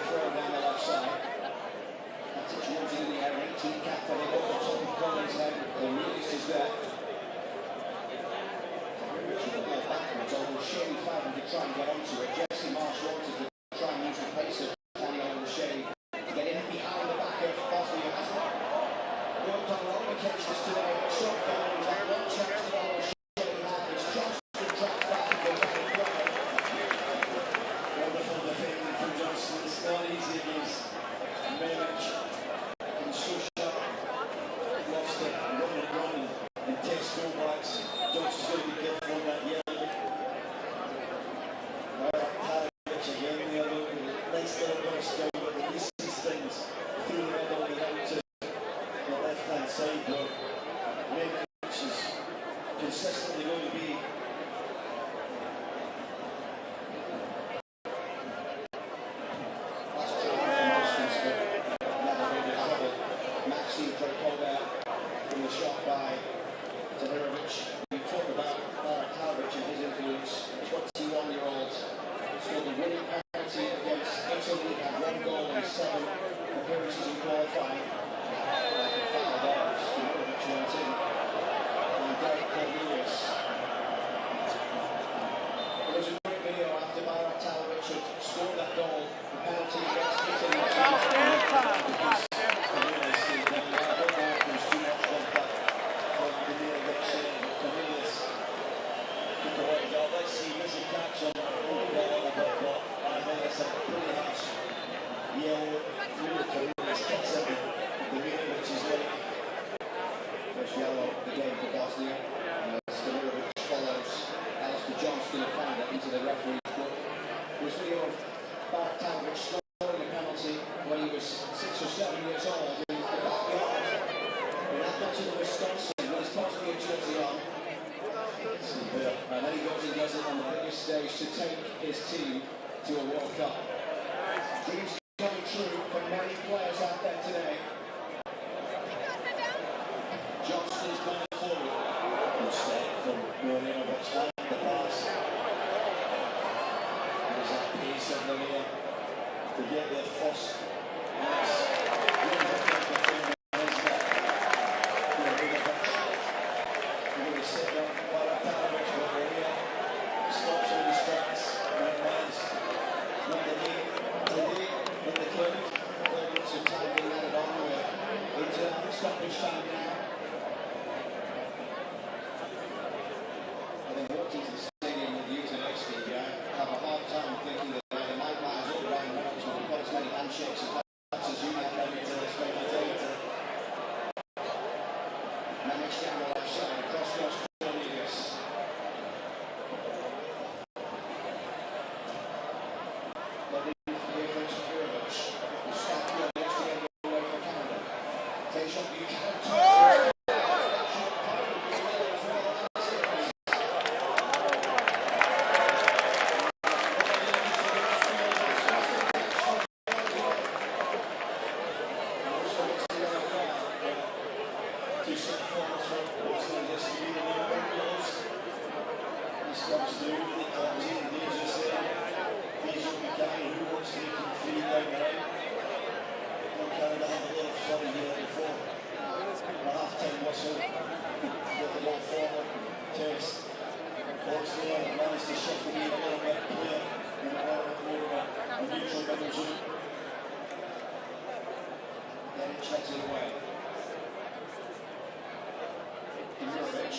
Throw down the left side. That's it, towards in the air, 18 cap for the top of Collins' head. Cornelius is there. Richard the ball backwards, although Shea fighting to try and get onto it. Jesse Marsh wanted to try and use the pace of Danny Shea to get in behind the back of Bosnia and Herzegovina. Worked on a lot of occasions today. Shot goal, he's had one chance to go on Shea had. It's Johnston drops back and goes out of play. Wonderful defending from Johnson. It's not easy against Mimic and Susha. Lost it, run and test fullbacks. Johnson's got to be careful on that yellow. Karavic again there, nice little bit of skill, but releases things through the middle and out to the left hand side where Mimic is consistently going to be. Maxime Dracoda Cup. Dreams coming true for many players out there today. Johnston's gone forward. Good step from Milanovic, like the pass. There's that pace of Milano to get there first. Stoppage time now. I think watching the stadium with you tonight, Steve, I have a hard time thinking that the nightmares all around Reynolds will have got as many handshakes and hugs as you have come into this spectator. Managed down the left side, across Cornelius. Lovely difference for Burovic. The stop goal yesterday away for Canada. Takes up Buchanan. Checks it away. Burovic.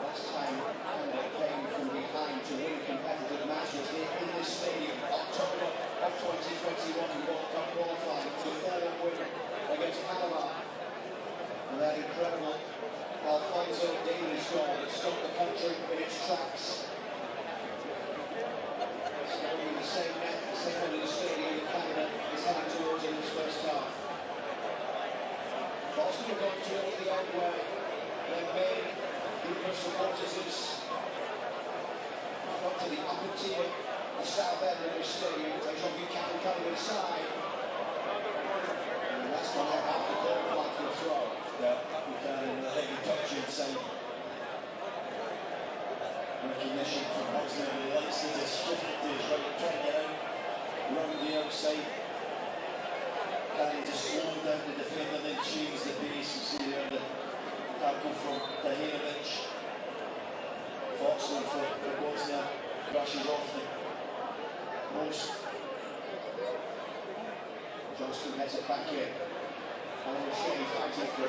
Last time Canada came from behind to win competitive matches here in this stadium, October of 2021 World Cup qualifying, to 4-1 win against Panama. And that incredible Alfonso Davies goal that stopped the country in its tracks. It's going to be the same net, the same end of the stadium that Canada is heading towards in this first half. Bosnia have gone towards the end where their main group of supporters is up to the upper tier, the south end of the stadium. Takes on Buchanan coming inside. And that's going to have the ball flag for the throw. Yeah, Buchanan with a heavy touch inside. Recognition from Bosnia, he likes to just shift to his right, try and get out, run the outside. Canning to slow down the defender, then change the pace. You see there the tackle from Tahinovic. Fortunately for Bosnia, crashes off the post. Johnston heads it back in. And we're surely fighting for a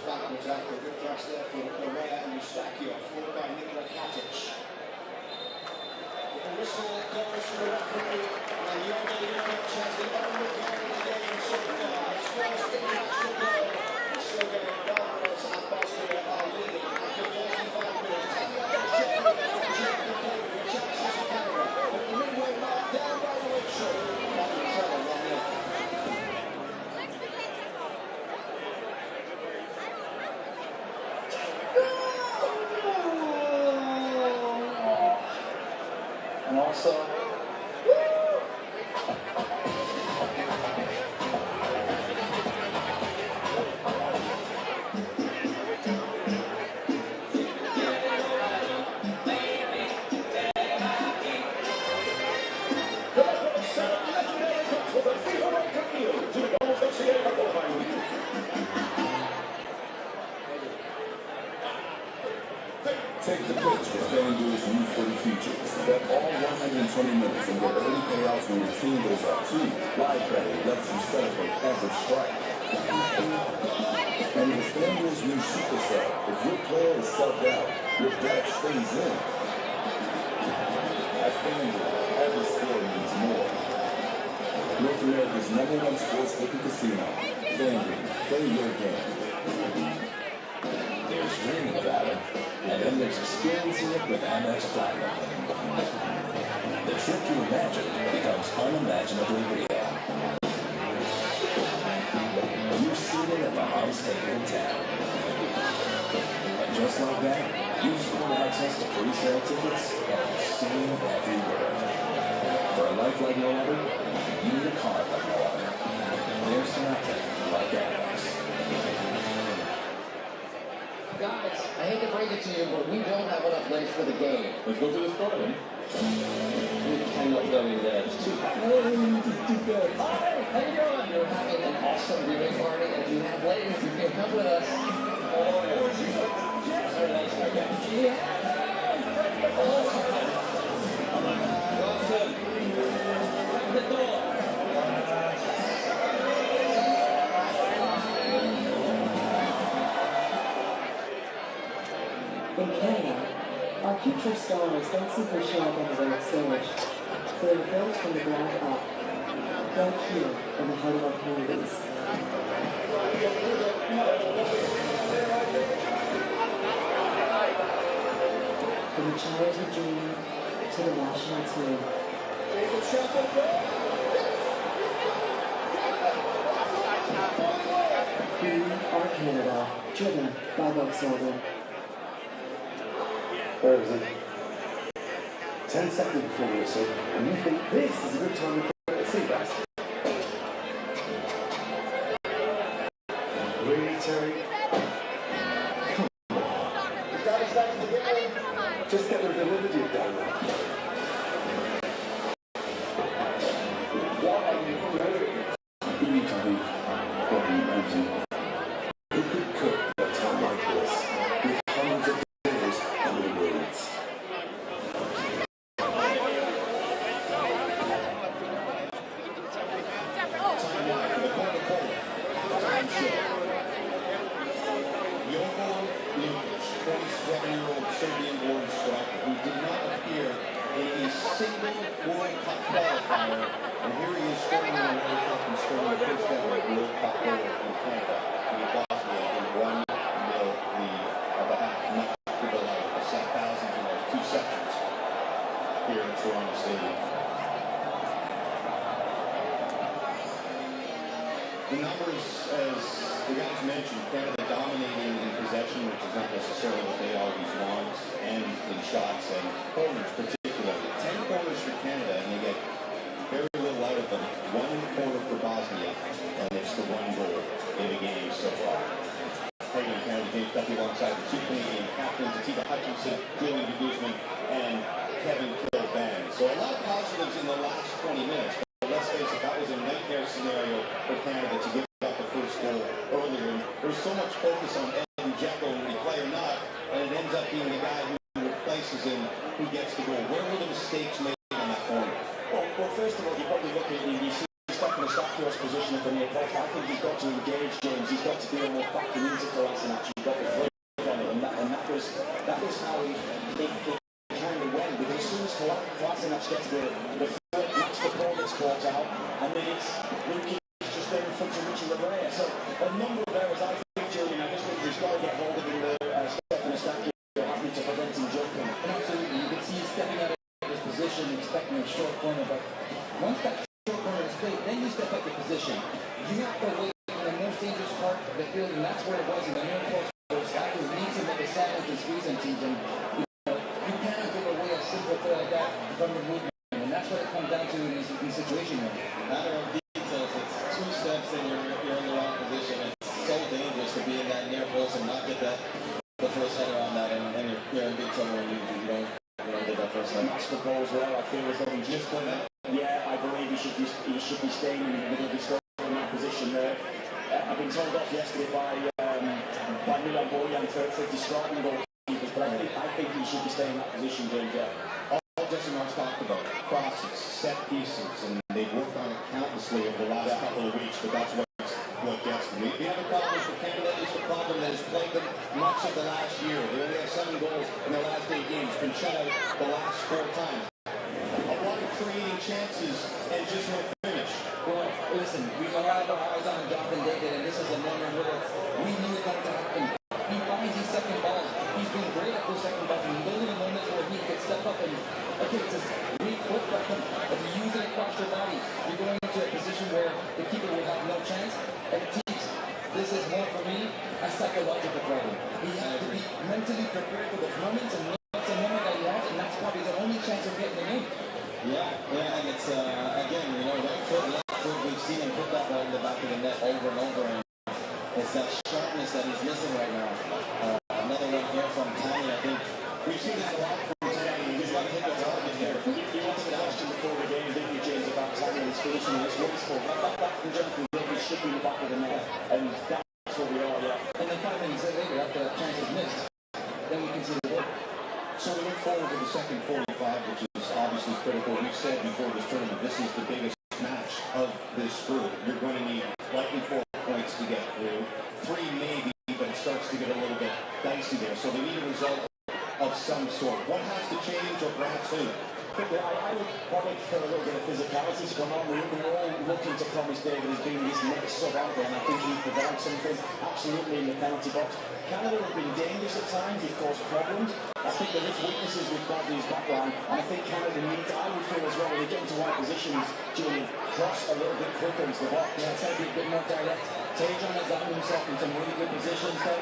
backwards after a good pass there from Correa and Eustachio, followed by Nikola Katic. The whistle goes for the referee, and Jorge Juric has the only goal of the game so far. His first international goal. Sergei Barbaros and Bosnia are leading after 45 minutes. Chances for Canada, but the midway mark down by the windshield. Back in trouble, 1-0. And also, FanDuel's new footy features. Bet all 120 minutes and get early payouts when your team goes up too. Live betting lets you celebrate as a strike. And with FanDuel's new Super Sub, if your player is subbed out, your bet stays in. At FanDuel, every score means more. North America's #1 sportsbook and casino. FanDuel, play your game. There's dreaming about it, and then there's experiencing it with Amex Platinum. The trip you imagine becomes unimaginably real. You're seated at the highest table in town. And just like that, you've scored access to pre-sale tickets and seen every word. For a life like no other, you need a card like no other. There's nothing like Amex. Guys, I hate to break it to you, but we don't have enough legs for the game. Let's go to the store then. We cannot go in there. It's too packed. Oh, too good. Hi, how you doing? You're having an awesome viewing party, and if you have legs, you can come with us. The door. In Canada, our future stars don't simply show up on the world stage. They are built from the ground up, right here in the heart of our communities. From the childhood dream to the national team. We are Canada, driven by Volkswagen. Where is it? 10 seconds before the whistle, and you think this is a good time to put a seat back. Really, Terry? Come on. Just get rid of the liberty down there. What are you doing? You need to leave. What are you doing? Who could cook a time like this? With hundreds of years under the words. Serbian-born striker who did not appear in a single World Cup qualifier, and here he is scoring in the World Cup and scoring the first ever World Cup goal in Canada in Bosnia in 1-0 lead at the half. Not to the light, a set thousands in 2 seconds here at Toronto Stadium. The numbers, as the guys mentioned, Canada dominating in possession, which is not necessarily what they always want, and in shots and corners particularly. 10 corners for Canada, and they get very little out of them. 1 corner for Bosnia, and it's the 1 goal in the game so far. Playing in Canada, James Duffy alongside the 2 Canadian captains, Atiba Hutchinson, Julian Guzman, and Kevin Kilbane. So a lot of positives in the last 20 minutes. Let's face it, that was a nightmare scenario for Canada to give up the first goal earlier. And there's so much focus on Edwin Dzeko, when he play or not, and it ends up being the guy who replaces him who gets the goal. Where were the mistakes made on that corner? Well, first of all, you've got to look at you see Stefan Estakios' position at the near post. I think he's got to engage James. He's got to be almost backing into Kolasinac. He's got the flick on it, and that was how he kind of went. Because as soon as Kolasinac gets the flick, that's the ball that's caught out, and then it's Luki just there in front of Richie Larea. So a number of errors, I think, Julian. I just think he's got to get hold of him there, Stefan Estakios, having to prevent him jumping. And absolutely, you can see he's stepping out of his position, expecting a short corner, but once that short corner is played, then you step up the position. You have to wait in the most dangerous part of the field, and that's where it was in the near post. Estakios needs to make a savage and squeeze on teams, and you cannot give away a simple play like that from the movement. And that's what it comes down to in this situation here. Matter of details, it's 2 steps and you're in the wrong position. It's so dangerous to be in that near post and not get the first header on that, and you're in big trouble when you don't get that first header. Match the ball as well. I feel as though he just put it. Yeah, I believe he should be staying in the middle of the score in that position there. I've been told off yesterday by Milan Borjan for describing the goal. goalkeepers, but I think he should be staying in that position, James. Yeah. All Jesse Mark's talked about, crosses, set pieces, and they've worked on it countlessly over the last couple of weeks, but that's what gets them. The other problem for Canada is the problem that has plagued them much of the last year. They only have 7 goals in their last 8 games, been shut out the last 4 times. A lot of creating chances and just no finish. Well, listen, we all have our eyes on Jonathan David, and this is a moment where we knew it had to happen. He finds these second balls. He's been great at those second balls, and those are the moments where he could step up and, okay, it's this weak foot button. If you use it across your body, you're going into a position where the keeper will have no chance. And Teagues, this is more for me a psychological problem. He has to be mentally prepared for those moments, and that's a moment that he has, and that's probably the only chance of getting the game. Yeah, and it's, again, you know, right foot, left foot, we've seen him put that ball in the back of the net over and over, and it's that sharpness that he's missing right now. Another one here from Tanya, I think. We've seen this a lot from Tanya. He's got to hit the target here. You asked the question before the game, didn't you, James, about Tanya and his finishing and his wasteful. That from Jonathan David should be in the back of the net, and that's where we are, yeah. And then 5 minutes later, after that chance is missed, then we can see the goal. So we look forward to the second 45, which is obviously critical. We've said before this tournament, this is the biggest match of this group. You're going to need likely 4 points to get through. 3 maybe, but it starts to get a little bit dicey there. So they need a result of some sort. What has to change, or perhaps who? I would probably prefer a little bit of physicality to come on. We're all looking to promise David as being this next sub out there, and I think he provides something absolutely in the penalty box. Canada have been dangerous at times, they've caused problems. I think there is weaknesses with Bradley's backline, and I think Canada needs, I would feel as well, when they get into wide positions, Julian, cross a little bit quicker into the box. Yeah, it's got to be a bit more direct. Tajon has gotten himself in some really good positions, though.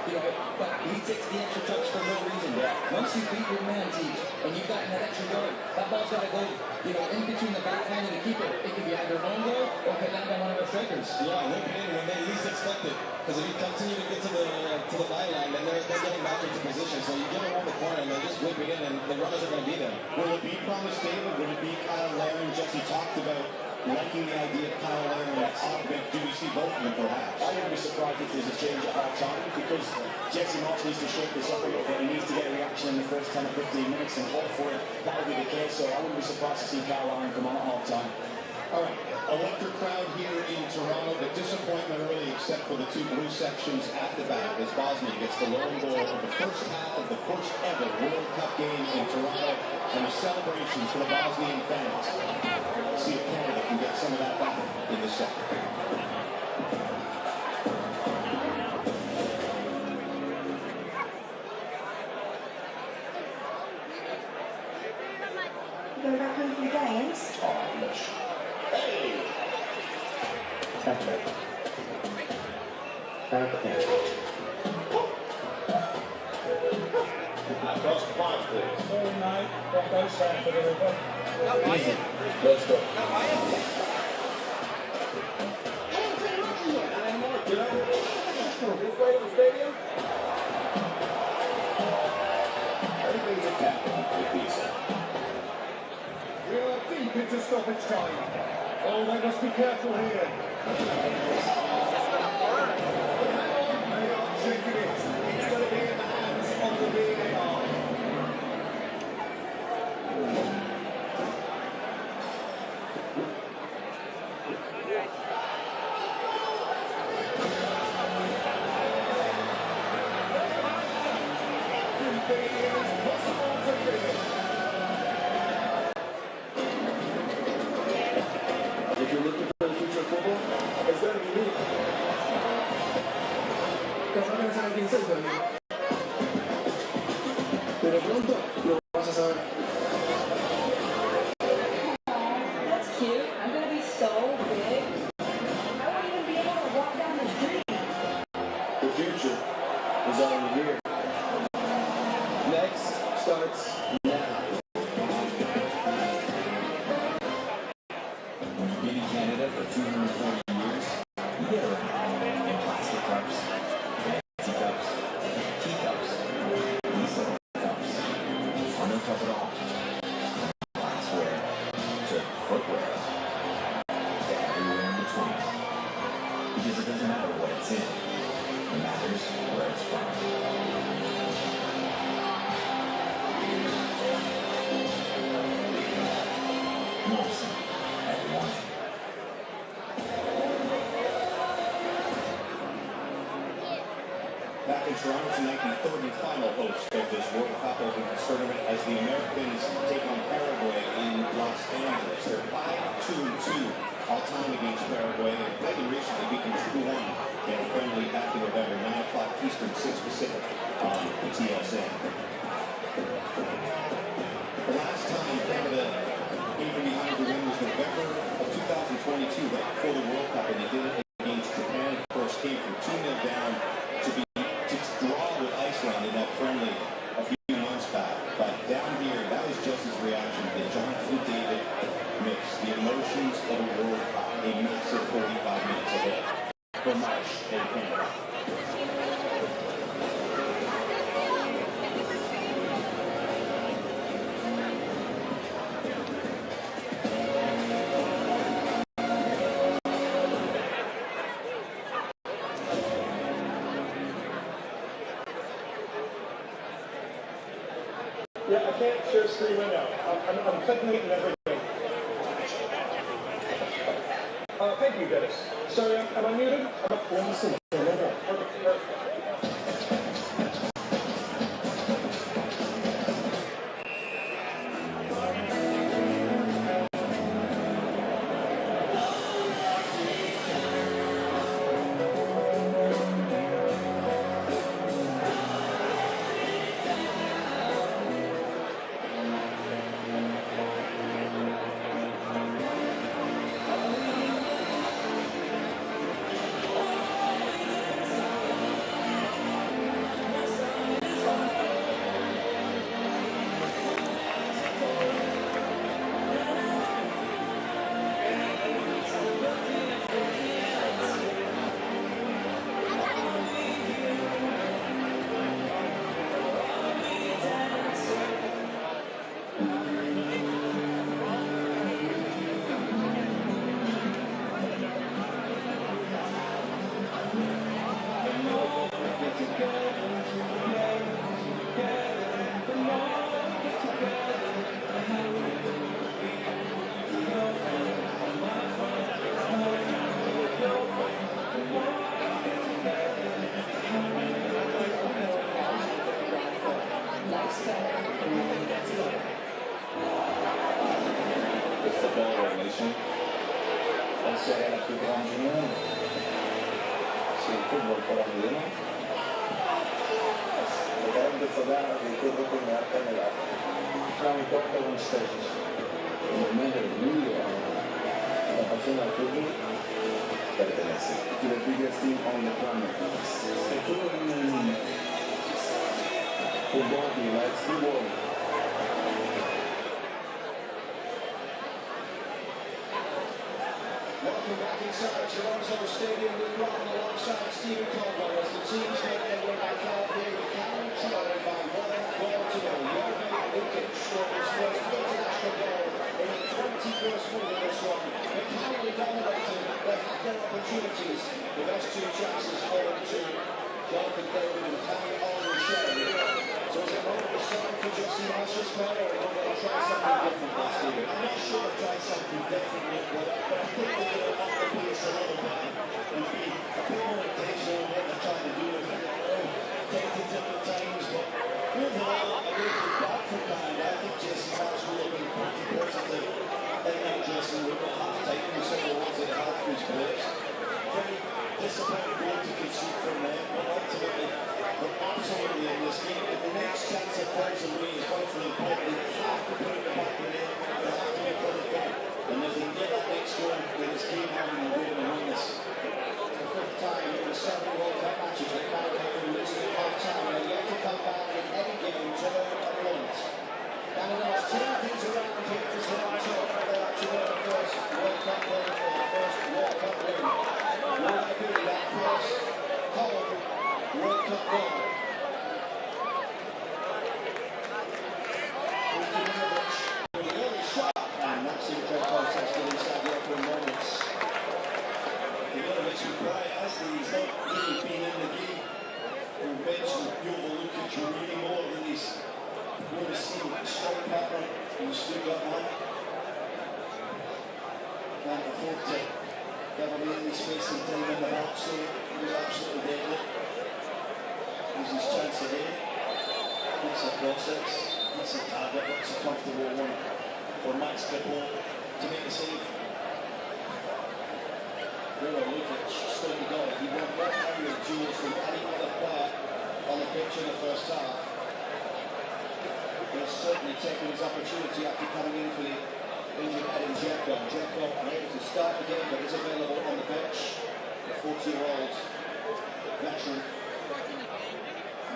You know, but he takes the extra touch for no reason. Once you beat your man, Teague, and you've gotten that extra goal, that ball's got to go, you know, in between the back line and the keeper. It could be either an own goal or could land on one of our strikers. Yeah, whip it in when they least expect it. Because if you continue to get to the byline, then they're getting back into position. So you get around the corner and they just whip it in, and the runners are going to be there. Will it be Promise David? Will it be Kyle Larin? Jesse talked about liking the idea of Kyle Larin off the bench. Do we see both of them perhaps? I wouldn't be surprised if there's a change at half time, because Jesse Marks needs to shake this up a little bit. He needs to get a reaction in the first 10 or 15 minutes, and hope for it that'll be the case. So I wouldn't be surprised to see Kyle Larin come on at half time. All right, electric crowd here in Toronto, but disappointment early except for the 2 blue sections at the back as Bosnia gets the lone goal of the first half of the first ever World Cup game in Toronto, and the celebrations for the Bosnian fans. See if Canada can get some of that back in the second. Go back home for the games? Hey! Across the path, please. All night, Broncos stand for the river. Let's go. Everything's a captain with these. We are deep into stoppage time. Oh, they must be careful here. They are checking it. It's going to be in the hands of the VAR. If you're looking for the future of football, it's going to be me. Pero pronto lo vas a saber. That's cute. I'm gonna be so big. I won't even be able to walk down the street. The future is already here. Next starts now. When you've been in Canada for 240 years, you get around in plastic cups, fancy cups, teacups, these little cups, on the top of it all, from glassware to footwear, to everywhere in between. Because it doesn't matter what it's in, it matters where it's from. Toronto tonight, the third and final host of this World Cup Open tournament, as the Americans take on Paraguay in Los Angeles. They're 5-2-2 all time against Paraguay. They've played them recently, beaten 2-1 in a friendly back in November, 9 o'clock Eastern, 6 Pacific on TSN. The last time Canada came from behind to win was November of 2022, right before the World Cup, and they did it against Japan. Of course, came from 2-0 down to draw with Iceland in that friendly a few months back. But down here, that was just his reaction to the Jonathan David mix. The emotions of a World Cup, a massive 45 minutes ahead for Marsh and Canada. Yeah, I can't share screen right now. I'm clicking it and everything. Thank you, Dennis. Sorry, am I muted? Perfect. It's the ball revelation. On serait la plus grande du monde. C'est le football colombiano. Deve de jogar e tudo com a câmera. Não importa onde estejas. O momento de vida, la pasión al fútbol, pertenece to the biggest team on the planet. El fútbol en el mundo. Fútbol unites the world. Welcome back inside Toronto Stadium with Ron alongside Stephen Caldwell as the teams make their way back out here with Canada trailing by 1-0. Jurgen Lukic scored his first international goal in the 21st minute of this one. But Canada dominated, they had their opportunities. The best two chances falling to Jonathan David and Tammy Henry. So is it moment of sign for Jesse Marshall's play, or will they try something different last year? I'm not sure they'll try something different, but I think they're going to up the pace a little bit and be a bit more intentional in what they're trying to do with it. Tentative at times, but overall, I don't think bad for Canada. I think Jesse Marshall will have been pretty positive in that dressing room at half-time and some of the ones that have his players. Very disappointing goal to concede from them, but ultimately, they're absolutely in this game. And the next chance that falls away is vitally important. They have to put it in the back of the net. They have to be clinical. And if they can get that next goal, then it's game on and they're going to win this. The fifth time in the 7 World Cup matches that Canada have been losing at half-time. They're yet to come back in any game to earn a point. Canada has turned things around here as they are to win the first World Cup win for the first World Cup win. Will they be that first common World Cup win? The early shot, and that seemed to have contested inside the opening moments. A little bit surprised, actually, he's not really been in the game. We'll mention Jovo Lukic reading more than he's going to see the strike pattern and stood up on. Can't afford to give away any space and time in the box, so he was absolutely deadly. Here's his chance again. It's a process. It's a target. It's a comfortable one for Max Kripple to make a save. Lukic still to go. He won more aerial duels than any other player on the pitch in the first half. He's certainly taken his opportunity after coming in for the injured Edin Dzeko. Dzeko unable to start the game, but is available on the bench. The 40-year-old veteran,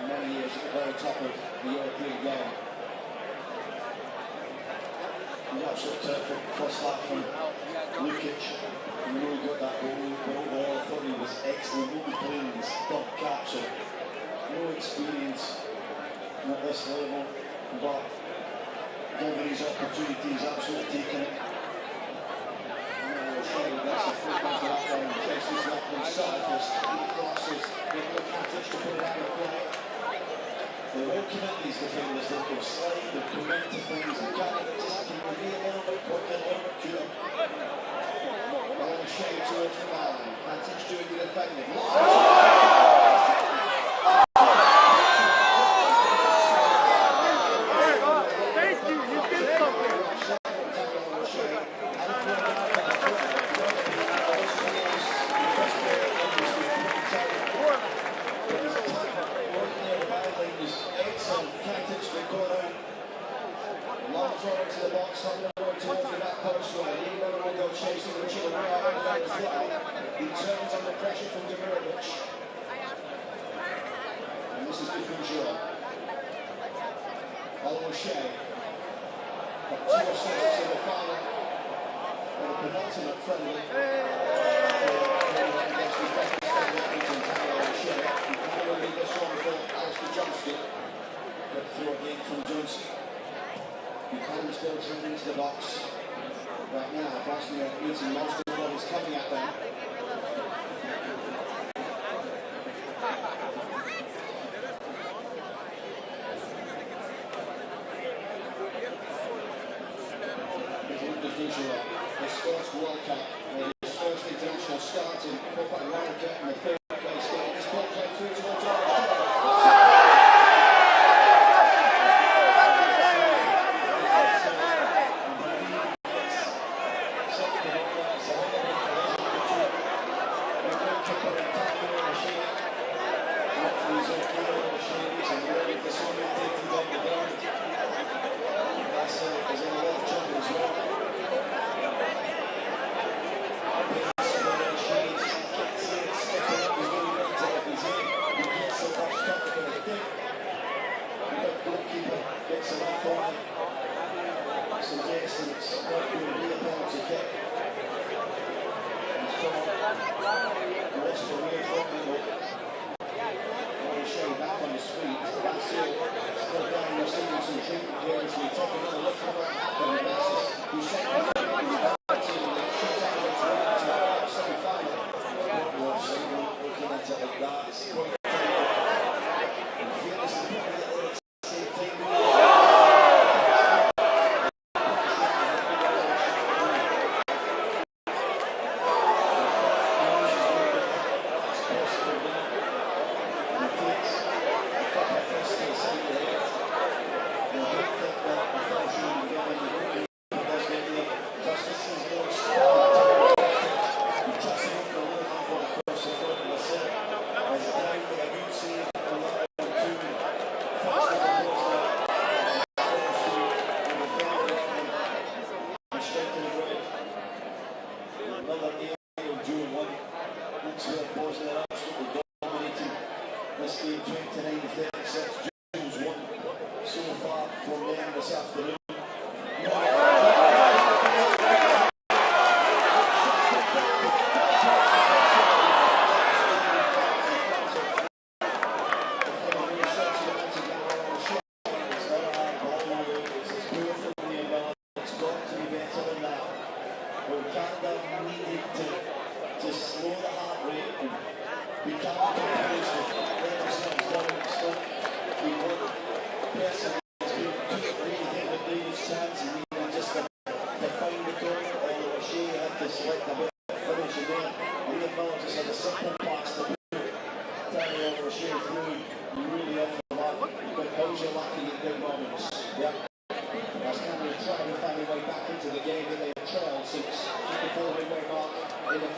many years at the very top of the European game. The absolute perfect first half from Lukic. He really got that goal, but overall I thought he was excellent. No complaints, top capture, no experience at this level, but given his opportunities, absolutely taken it. That's the full back of that one. Chases left and surface. He crosses. Katic to put it out of play. They will commit these defenders. They will slide, they'll commit to things. They can't just keep it a little bit quick and a little bit cute. Shade towards the line. Katic doing the defending. Thank you, you did something. Long throw into the box, not going to go towards the back post where he will go chasing the chip away out of there as well. He turns under pressure from Demirovic. And this is Bukunjua. Alan O'Shea. Got 2 assists in the final. And a penultimate friendly. Against his best friend, Alan O'Shea. He probably lead this one for Alistair Johnston. But through again from Johnson. Buchanan still trending into the box. Right now, Bosnia eating most of what is coming at them. His first World Cup, his first international start in Copa America in the third place game. This ball played through towards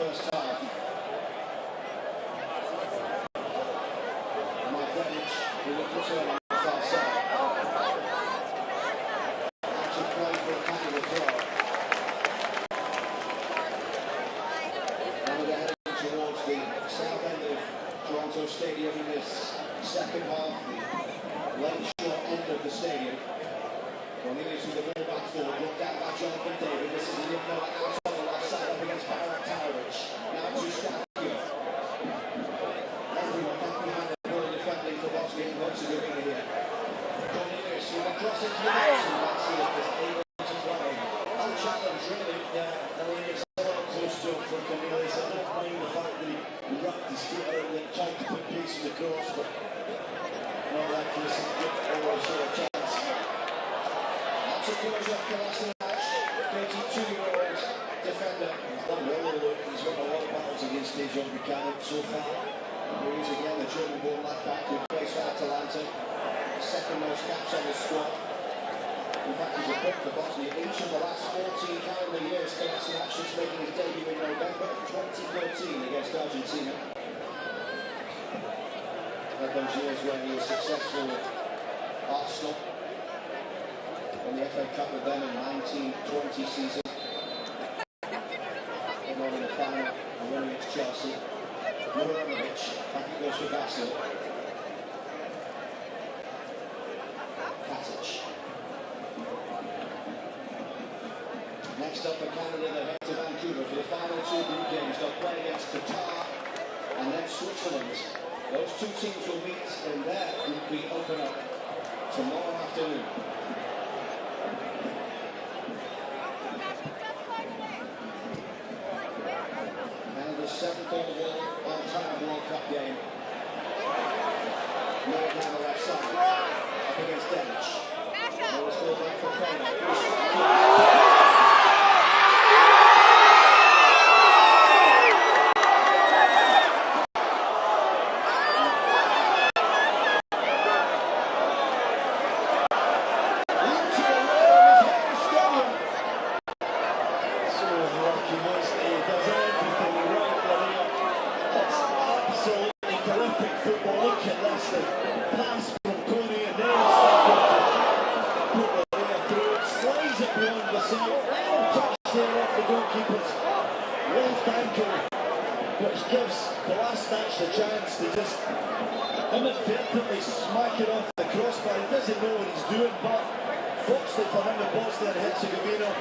first half. My Greenwich will look return on the far side. Actually played for a Canada throw. Now they're heading towards the south end of Toronto Stadium in this second half, the late short end of the stadium. Cornelius with the ball back forward, looked down by Jonathan David. This is a young man out on the left side up against Barak Towridge. Now to Stankier. Everyone back behind the ball defending for Bosnia and Herzegovina here. Cornelius with a cross into the net, and that's it, is able to play. Unchallenged really, I mean it's a little close to him for Cornelius. I don't mind the fact that he wrapped his feet around it, tried to put pace in the cross, but no accuracy, good forward, so a chance. Goes off the last match, 32-year-old defender. He's done well, he's won a lot of battles against Dejan Buchanan so far. Here he is again, the German-born left back who plays for Atalanta. Second most caps on the squad. In fact, he's a book for Bosnia. Each of the last 14 calendar years, Kolasinac is making his debut in November 2013 against Argentina. Had those years where he was successful at Arsenal. Won the FA Cup with them in 1920 season. They won in the final, and won against Chelsea. Muramovic, back it goes for Basil. Katic. Next up for Canada, they head to Vancouver for the final two group games. They'll play against Qatar and then Switzerland. Those two teams will meet in their Group B opener tomorrow afternoon. Canada's seventh all-time World Cup game. Miller down the left side, up against Denich. There was still back for Kona. Which gives Kolasinac the chance to just inadvertently smack it off the crossbar. He doesn't know what he's doing, but fortunately for him, the Bosnia and Herzegovina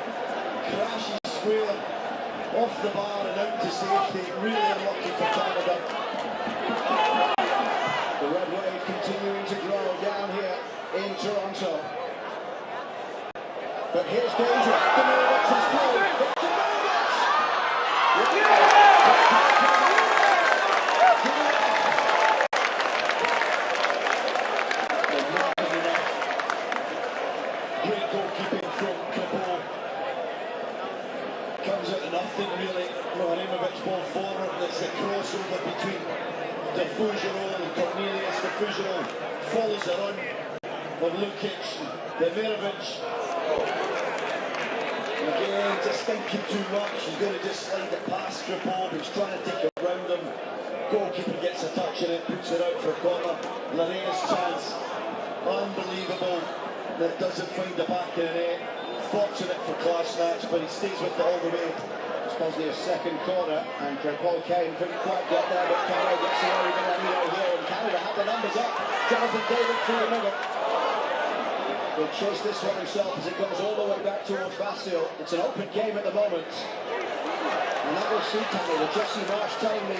crashes square off the bar and out to safety. Really unlucky for Canada. The red wave continuing to grow down here in Toronto. But here's danger. Demirovic has played. Great goalkeeping from Kabul. Comes out of nothing really. Muramovic ball forward. There's a crossover between Fugero and Cornelius. Fugero follows it on of Lukic. Demirovic. Again, just thinking too much. He's going to just slide it past Kabul. He's trying to take it around him. Goalkeeper gets a touch in it, puts it out for a corner. Larena's chance. Unbelievable. That doesn't find the back of the net. Fortunate for Kolasinac, but he stays with it all the way. It's Bosnia's second corner, and Paul Kane couldn't quite get there, but Canada gets the Oregon Ramiro here, and Canada have the numbers up. Jonathan David through the middle. He'll chase this one himself as it goes all the way back towards Vasil. It's an open game at the moment, and that will suit Canada. Jesse Marsh telling me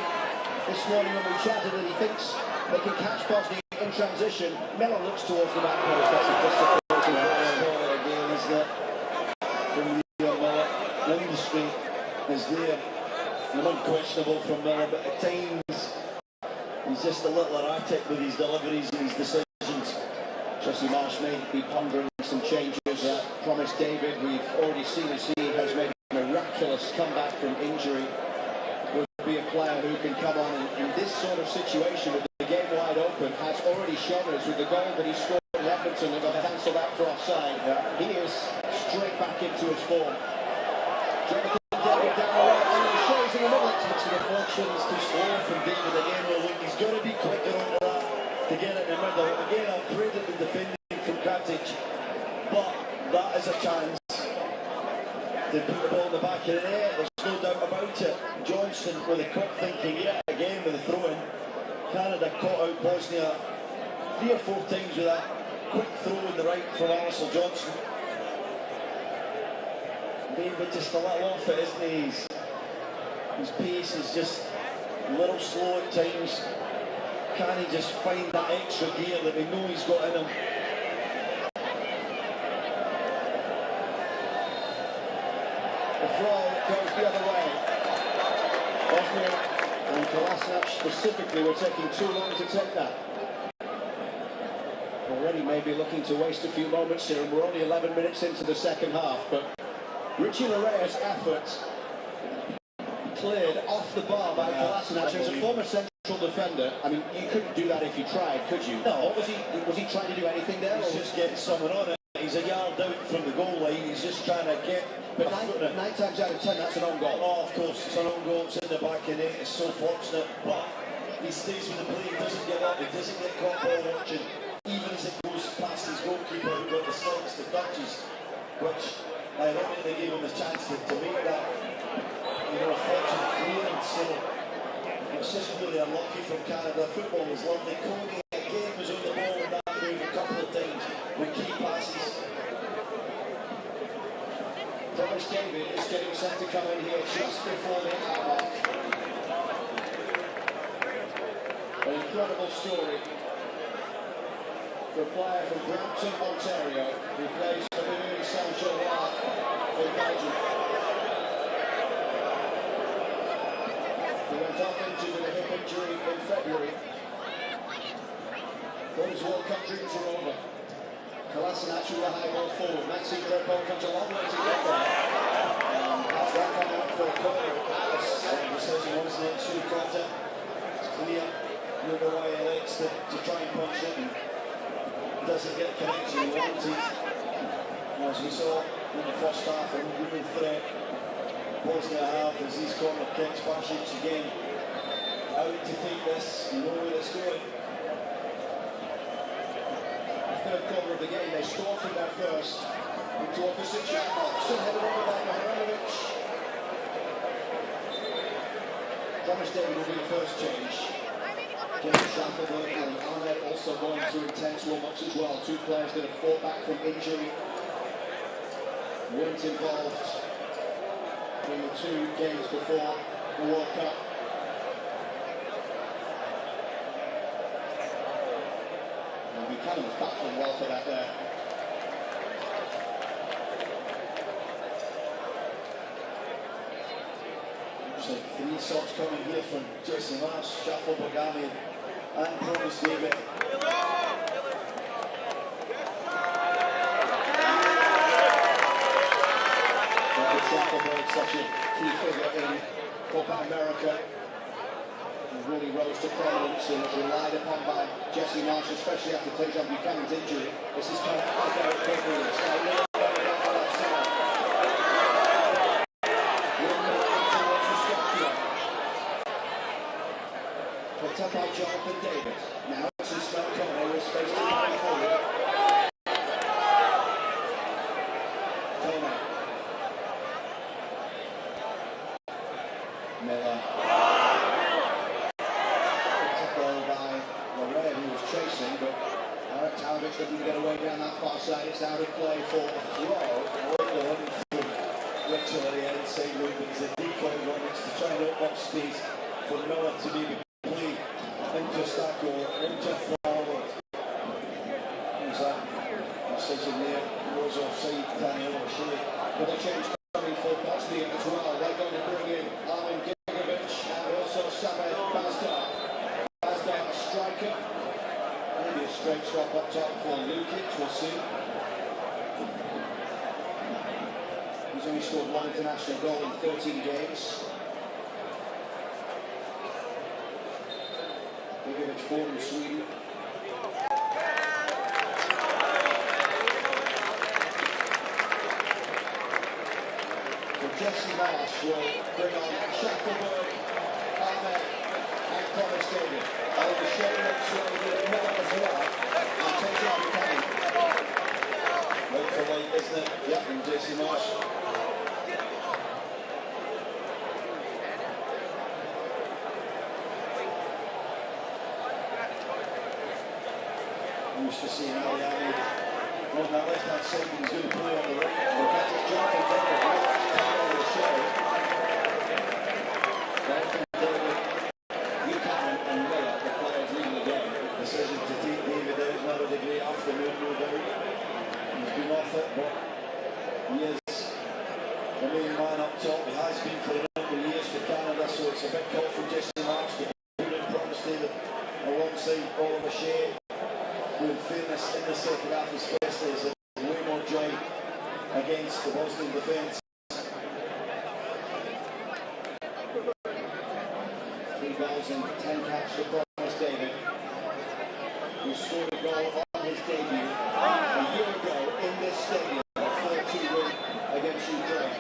this morning when we chatted that he thinks they can catch Bosnia in transition. Miller looks towards the back post. That's a disappointing ball again, is that from Miller. The industry is there and unquestionable from Miller, but at times he's just a little erratic with his deliveries and his decisions. Jesse Marsh may be pondering some changes. Promised David, we've already seen as he has made a miraculous comeback from injury. Would be a player who can come on in this sort of situation with the game wide open, has already shown us with the goal that he scored in Edmonton and got cancelled out for offside. He is straight back into his form. Jonathan David down the right, and he shows in the middle. It's deflections too slow from David again. Well, look, he's got to be quicker on that to get it in the middle. Again, I've created the defending from Katic, but that is a chance to put the ball in the back of the net. There's no doubt about it. Johnston with the quick thinking yet again with the throw-in. Canada caught out Bosnia 3 or 4 times with that quick throw in the right from Alistair Johnston. David just a little off it, isn't he? His pace is just a little slow at times. Can he just find that extra gear that we know he's got in him? The throw goes the other way. Bosnia and Kolasinac specifically were taking too long to take that. Already maybe looking to waste a few moments here, and we're only 11 minutes into the second half, but Richie Larrea's effort cleared off the bar by Kolasinac. As a former central defender, I mean, you couldn't do that if you tried, could you? No. Was he trying to do anything there? He's just getting someone on it. He's a yard out from the goal line. He's just trying to get. But 9 times out of 10, that's an own goal. Oh, of course, it's an own goal. It's in the back of net. It's so fortunate, but he stays with the play. He doesn't give up. He doesn't get caught ball watching. Even as it goes past his goalkeeper, who got the slips, the touches, which ironically they gave him the chance to make that, fortunate clearance. So it's just really unlucky from Canada. Football was lovely. Cody again was on the ball in that move a couple of times with key passes. Thomas David is getting set to come in here just before the hour mark. An incredible story for a player from Brampton, Ontario, who plays for the Saint-Germain in Belgium. He went off injured with a hip injury in February. Thought his World Cup dreams were over. Kolasinac with a high ball forward. Maxi Greco comes a long way to get there. That's that coming up for a corner. The decision was that she caught it. It's clear. Look away, he likes to try and punch it and doesn't get a connection he wanted. As we saw in the first half, a real threat Bosnia have as these corner kicks. Basic again out to take this, you know where it's going. Third corner of the game, they score from their first. Into opposition, Boxon headed over by Mihajlovic. Thomas David will be the first change. James Shackelberg and Ahmed also going through intense warm-ups as well. 2 players that have fought back from injury. Weren't involved in the 2 games before the World Cup. And Buchanan was battling well for that there. So 3 shots coming here from Jesse Marsh, Shackelberg, Ahmed and Thomas David. Shackelberg, such a key figure in Copa America, who really rose to prominence and was relied upon by Jesse Marsh, especially after Tejan Buchanan's injury. This is kind of out there at February. Picked up by Jonathan David. Now it's Ismail Kone with space to come forward. Kone. Miller. Picked up goal by Larrea, who was chasing, but Eric Talbot didn't get away down that far side. It's out of play for Throw. Richard at the end, same movement as a decoy run. It's to try and open up space for Miller to be play into Stacko, into forward. There's that decision there. Goes offside, Daniel O'Shea. But a change coming for Bosnia as well. They're going to bring in Armin Gigovic and also Samed Bazdar. Bazdar, a striker. Maybe a straight swap up top for Lukic, we'll see. He's only scored 1 international goal in 13 games. Gigovic born in Sweden. So Jesse Marsh will bring on Shackelberg, Promise David. Oh, the show looks really good. Miller as well. And takes off Buchanan. Right for light, isn't it? Yep, and Jesse Marsh. Used to seeing Ariani on that left hand side, he's going to play on the right. We'll get it jumping down the right of the show. Buchanan and Miller, the players leading the game. Decision to take David out, another degree afternoon, no doubt. He's been off it, but he is the main man up top. He has been for a number of years for Canada, so it's a big call from Jesse Marsh to put in Promise David alongside Oliver Shea. In fairness, in the second half, especially, is way more joy against the Bosnian defence. 3 goals and 10 caps for Promise David, who scored a goal on his debut a year ago in this stadium, a 4-2 win against Ukraine.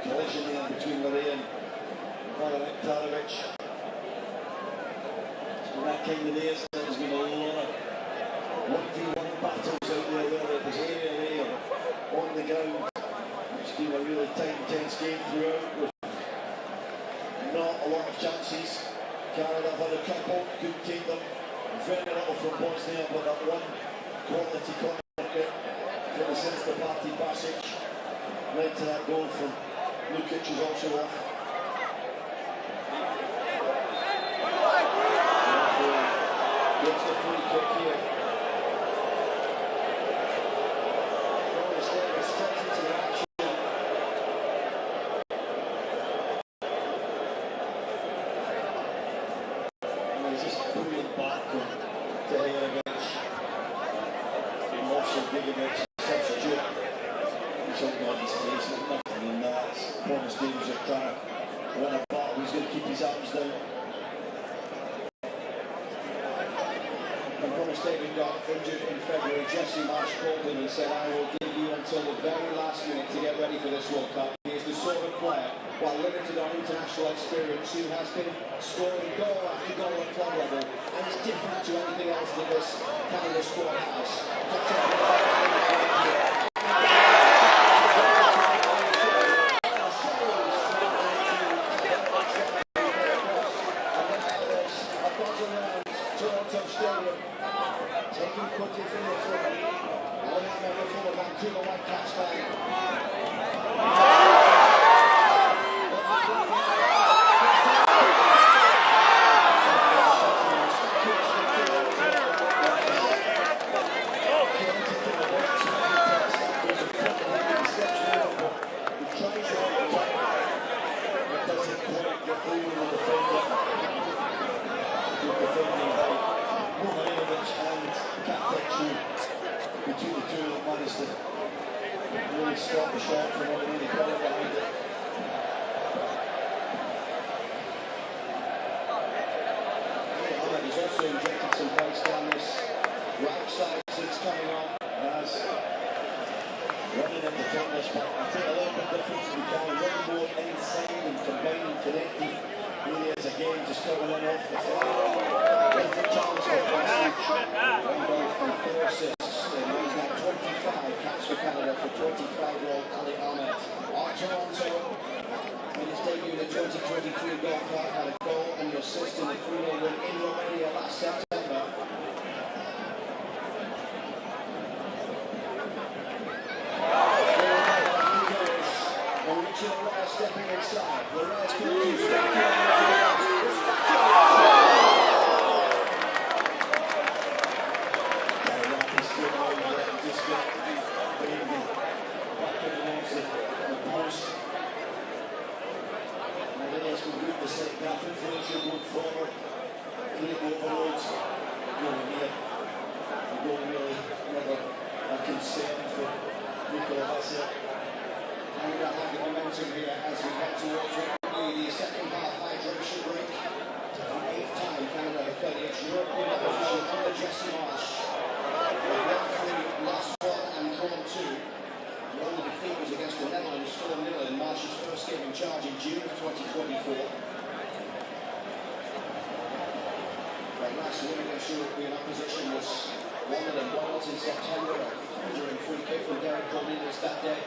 Collision there between Maria and Tarovic. It's been that kind of day, isn't it? There's been a lot of 1v1 battles out there, whether it was aerially or on the ground. It's been a really tight, intense game throughout, with not a lot of chances. Canada have had a couple, couldn't take them. Very little from Bosnia, but that one quality corner since the party passage led to that goal from Lukic, is also off. Gets the free kick here. Promise David straight into the action. And he's just putting it back to Dejevic. And also Gigovic, substitute. He's holding on his face, there's nothing in that. Promise David's just trying to win a battle, he's going to keep his arms down. When Promise David got injured in February, Jesse Marsh called him and said, I will give you until the very last minute to get ready for this World Cup. He is the sort of player, while limited on international experience, who has been scoring goal after goal at club level, and is different to anything else that this Canada squad has. Taking footage from the front. One member from the Vancouver Whitecaps fan. Between the two of them managed to really stop the shot from what really got it behind it. Ahmed has also injected some pace down this right side since coming on. As running at the fitness, but I think a little bit different to become a little more inside and combining, connecting areas again, just coming in off the fly. Perfect challenge for Bosnia. One goal from 4 assists. He's now 25 caps for Canada for 25-year-old Ali Ahmed. Our Toronto, in his debut in the 2023 Gold Cup, had a goal and an assist in the 3-0 win in Romania last September. And Richard Raya stepping inside. The Raya's going to Canada have the momentum here as we head towards what will be the second half hydration break. 8 directly in that position under Jesse Marsh. Last one and corner two. The only defeat was against the Netherlands 4-0 in Marsh's first game in charge in June of 2024. That last win against European opposition was won at Wales in September. A conjuring free kick from Derek Cornelius that day.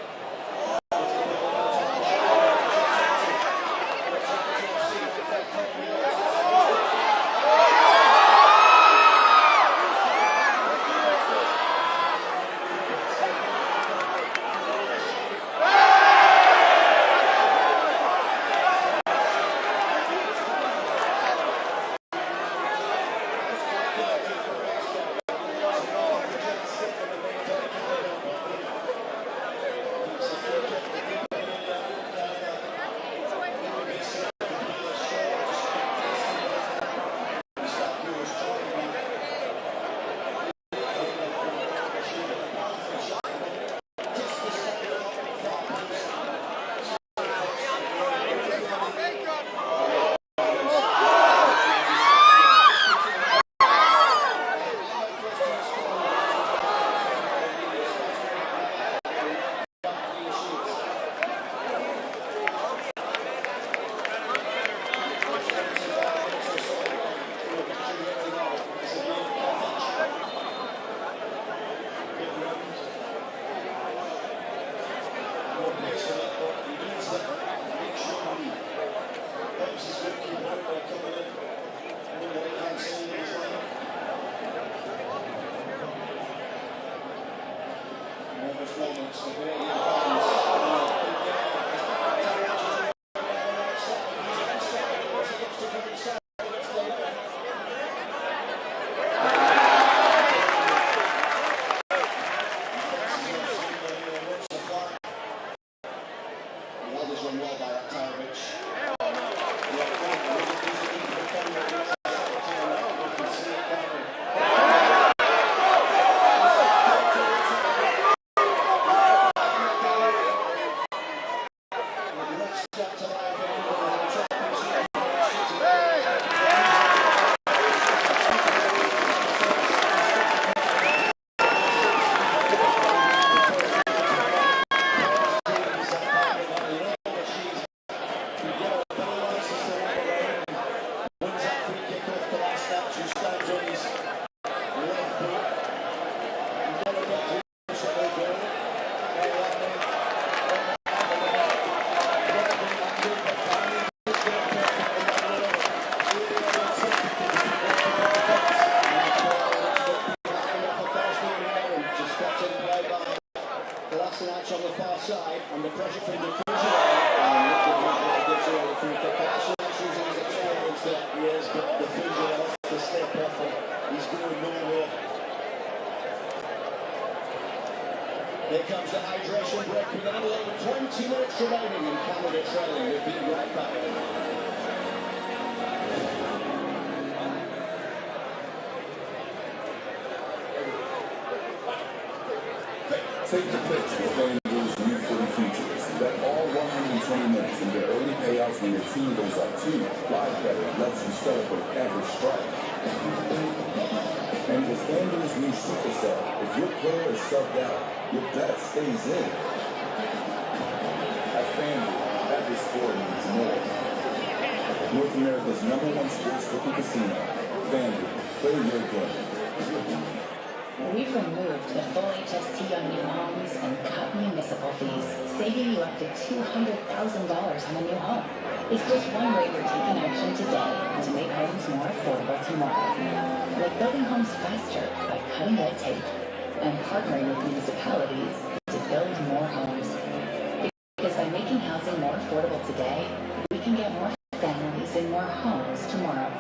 Here comes the hydration break with a little over 20 minutes remaining in Canada trailing. We'll be right back. Take the pitch with FanDuel's new footy features. Bet all 120 minutes and get early payouts when your team goes up 2. Live betting lets you celebrate every strike. And with FanDuel's new Super Sub, if your player is subbed out, your bet stays in. At FanDuel, every sport needs more. North America's #1 sports book and casino. FanDuel, play your game. We've removed the full HST on new homes and cut municipal fees, saving you up to $200,000 on a new home. It's just one way we're taking action today to make homes more affordable tomorrow. Like building homes faster by cutting red tape and partnering with municipalities to build more homes. Because by making housing more affordable today, we can get more families in more homes tomorrow.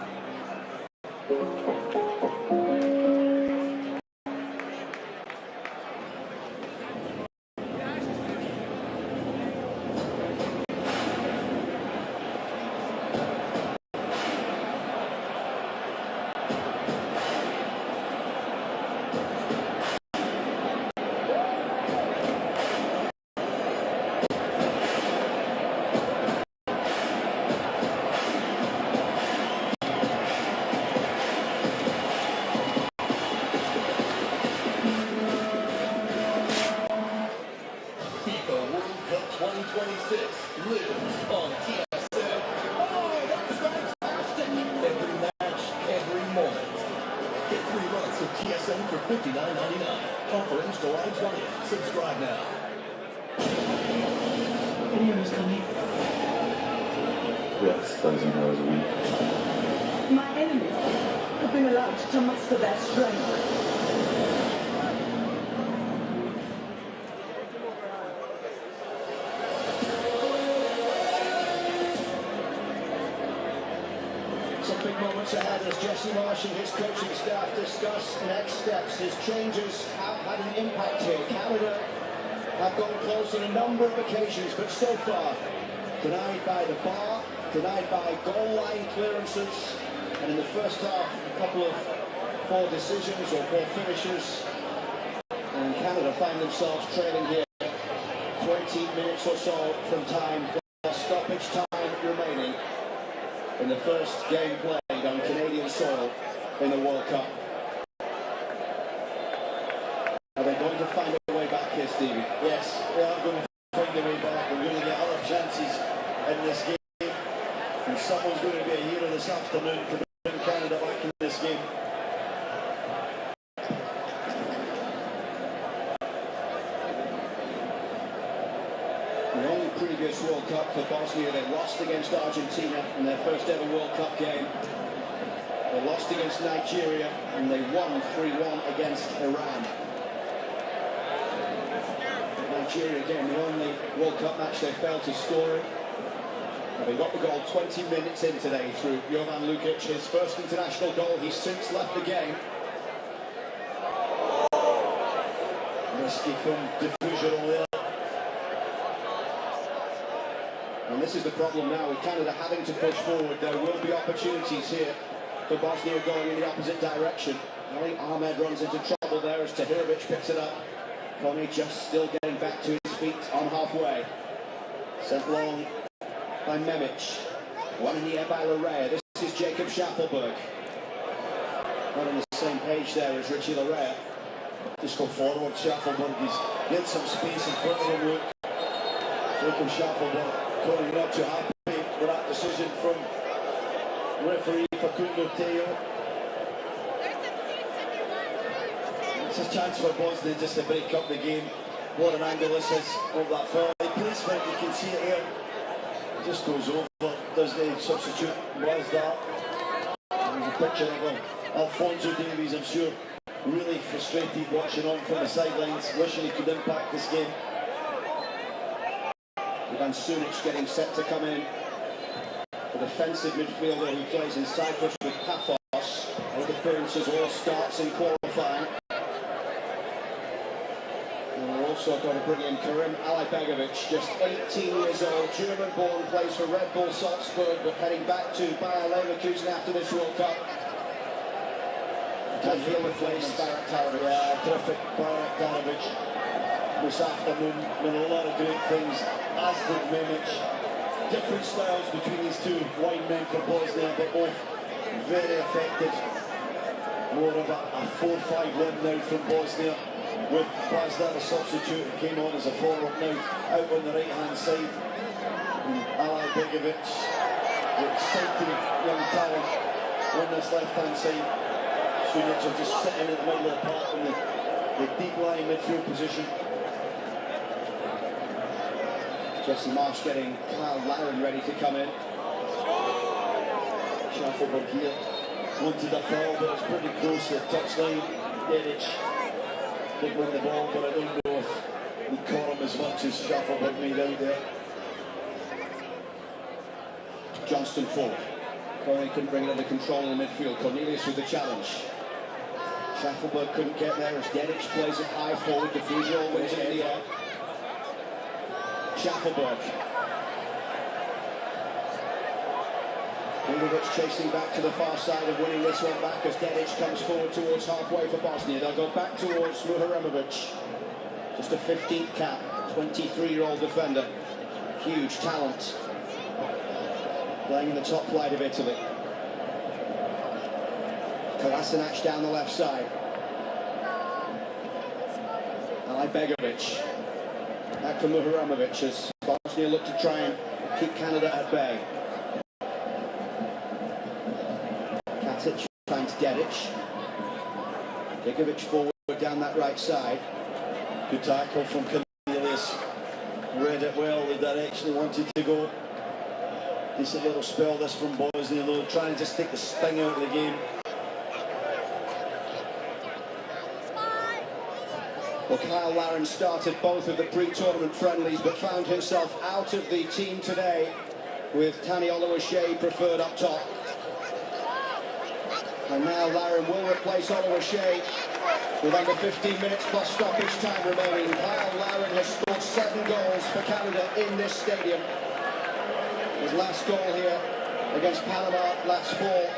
FIFA World Cup 2026 lives on TSN. Oh, that's fantastic! Every match, every moment. Get 3 months of TSN for $59.99. Offer ends July 20th. Subscribe now. Anyone who's coming? Yes, those are those weak. My enemies have been allowed to muster their strength. Some big moments ahead as Jesse Marsh and his coaching staff discuss next steps. His changes have had an impact here. Canada have gone close on a number of occasions, but so far denied by the bar, denied by goal line clearances, and in the first half a couple of poor decisions or poor finishes, and Canada find themselves trailing here 20 minutes or so from time plus stoppage time remaining in the first game played on Canadian soil in the World Cup. Are they going to find a way back here, Stevie? Yes, they are going to find a way back. They're going to get other chances in this game. And someone's going to be a hero this afternoon to bring Canada back in this game. The only previous World Cup for Bosnia, they lost against Argentina in their first ever World Cup game. They lost against Nigeria and they won 3-1 against Iran. Nigeria game, the only World Cup match they failed to score in. They got the goal 20 minutes in today through Jovan Lukic, his first international goal. He's since left the game. Risky from Diffusion there. And this is the problem now with Canada having to push forward. There will be opportunities here for Bosnia going in the opposite direction. I think Ahmed runs into trouble there as Tahirovic picks it up. Kone just still getting back to his feet on halfway. Sent long by Memic. One in the air by Larea. This is Jacob Schaffelberg. Not on the same page there as Richie Larea. Just go forward, Schaffelberg. He's get some space in front of him. Look. Jacob Schaffelberg. Kone not too happy with that decision from referee Facundo Teo. It's a chance for Bosnia just to break up the game. What an angle this is of that far. Placement, you can see it here. It just goes over. Does the substitute? Was that? There's a picture of him. Alphonso Davies, I'm sure, really frustrated watching on from the sidelines, wishing he could impact this game. Ivan Sunic getting set to come in. The defensive midfielder who plays in Cyprus with Paphos. All appearances, all starts in qualifying. And we're also going to bring in Karim Alibegovic, just 18 years old, German-born, plays for Red Bull Salzburg, but heading back to Bayer Leverkusen after this World Cup. And he'll replace Barak Tarovic. Yeah, terrific Barak Tarovic this afternoon, with a lot of great things, as did Memic. Different styles between these two wide men for Bosnia, but both very effective. More of a 4-5-1 now from Bosnia, with Bazda, the substitute, who came on as a forward now, out on the right-hand side. And Alibegovic, the exciting young talent on this left-hand side. Sunic are just sitting in the middle of the park in the deep line midfield position. Jesse Marsh getting Kyle Laren ready to come in. Schaffelberg here wanted a foul, but it's pretty close to the touchline. Dedic did win the ball, but I don't know if he caught him as much as Schaffelberg made out there. Johnston forward. Kone couldn't bring it under control in the midfield. Cornelius with the challenge. Schaffelberg couldn't get there as Dedic plays it high forward. Diffusion wins it in the air. Schaffelberg. Ingovic chasing back to the far side and winning this one back as Dedic comes forward towards halfway for Bosnia. They'll go back towards Muharemovic. Just a 15th cap, 23-year-old defender. Huge talent. Playing in the top flight of Italy. Kolasinac down the left side. Alibegovic. Back from Muharamovic as Bosnia look to try and keep Canada at bay. Katic finds Dedic. Gigovic forward down that right side. Good tackle from Cornelius. Read it well, the direction he wanted to go. Decent little spell this from Bosnia though, trying to just take the sting out of the game. Well, Kyle Larin started both of the pre-tournament friendlies but found himself out of the team today with Tani Oluwaseyi preferred up top. And now Larin will replace Oluwaseyi with under 15 minutes plus stoppage time remaining. Kyle Larin has scored 7 goals for Canada in this stadium. His last goal here against Panama last fall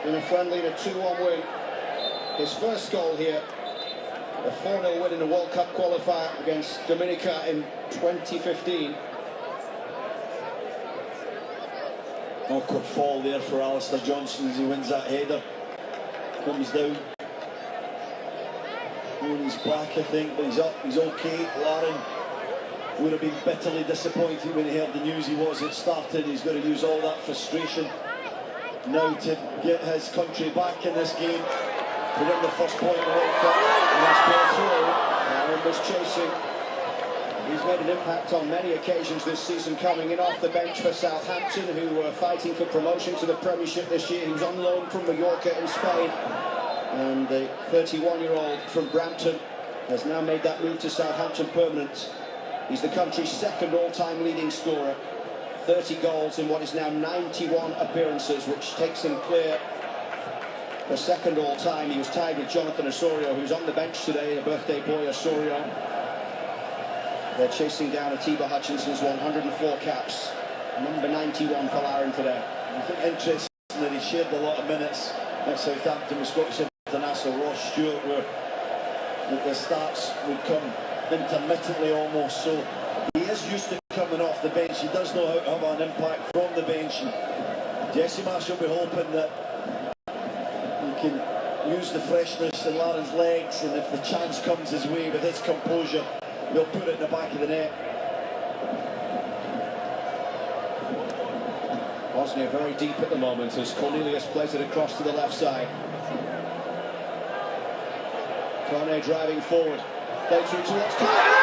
in a friendly and a 2-1 win. His first goal here, a 4-0 win in the World Cup qualifier against Dominica in 2015. Awkward fall there for Alistair Johnson as he wins that header. Comes down. On his back, I think, but he's up, he's okay. Larin would have been bitterly disappointed when he heard the news he wasn't starting. He's going to use all that frustration now to get his country back in this game, to win the first point in the World Cup. And that's been through. Larin was chasing. He's made an impact on many occasions this season, coming in off the bench for Southampton, who were fighting for promotion to the Premiership this year. He was on loan from Mallorca in Spain. And the 31-year-old from Brampton has now made that move to Southampton permanent. He's the country's second all-time leading scorer. 30 goals in what is now 91 appearances, which takes him clear for second all-time. He was tied with Jonathan Osorio, who's on the bench today, the birthday boy Osorio. They're chasing down Atiba Hutchinson's 104 caps. Number 91 for Larin today. I think interesting that he shared a lot of minutes at Southampton with Scottish international Ross Stewart, where the starts would come intermittently almost, so he is used to coming off the bench. He does know how to have an impact from the bench, and Jesse Marsh will be hoping that he can use the freshness in Larin's legs, and if the chance comes his way with his composure, he'll put it in the back of the net. Bosnia very deep at the moment as Cornelius plays it across to the left side. Kone driving forward. Play through towards Kone.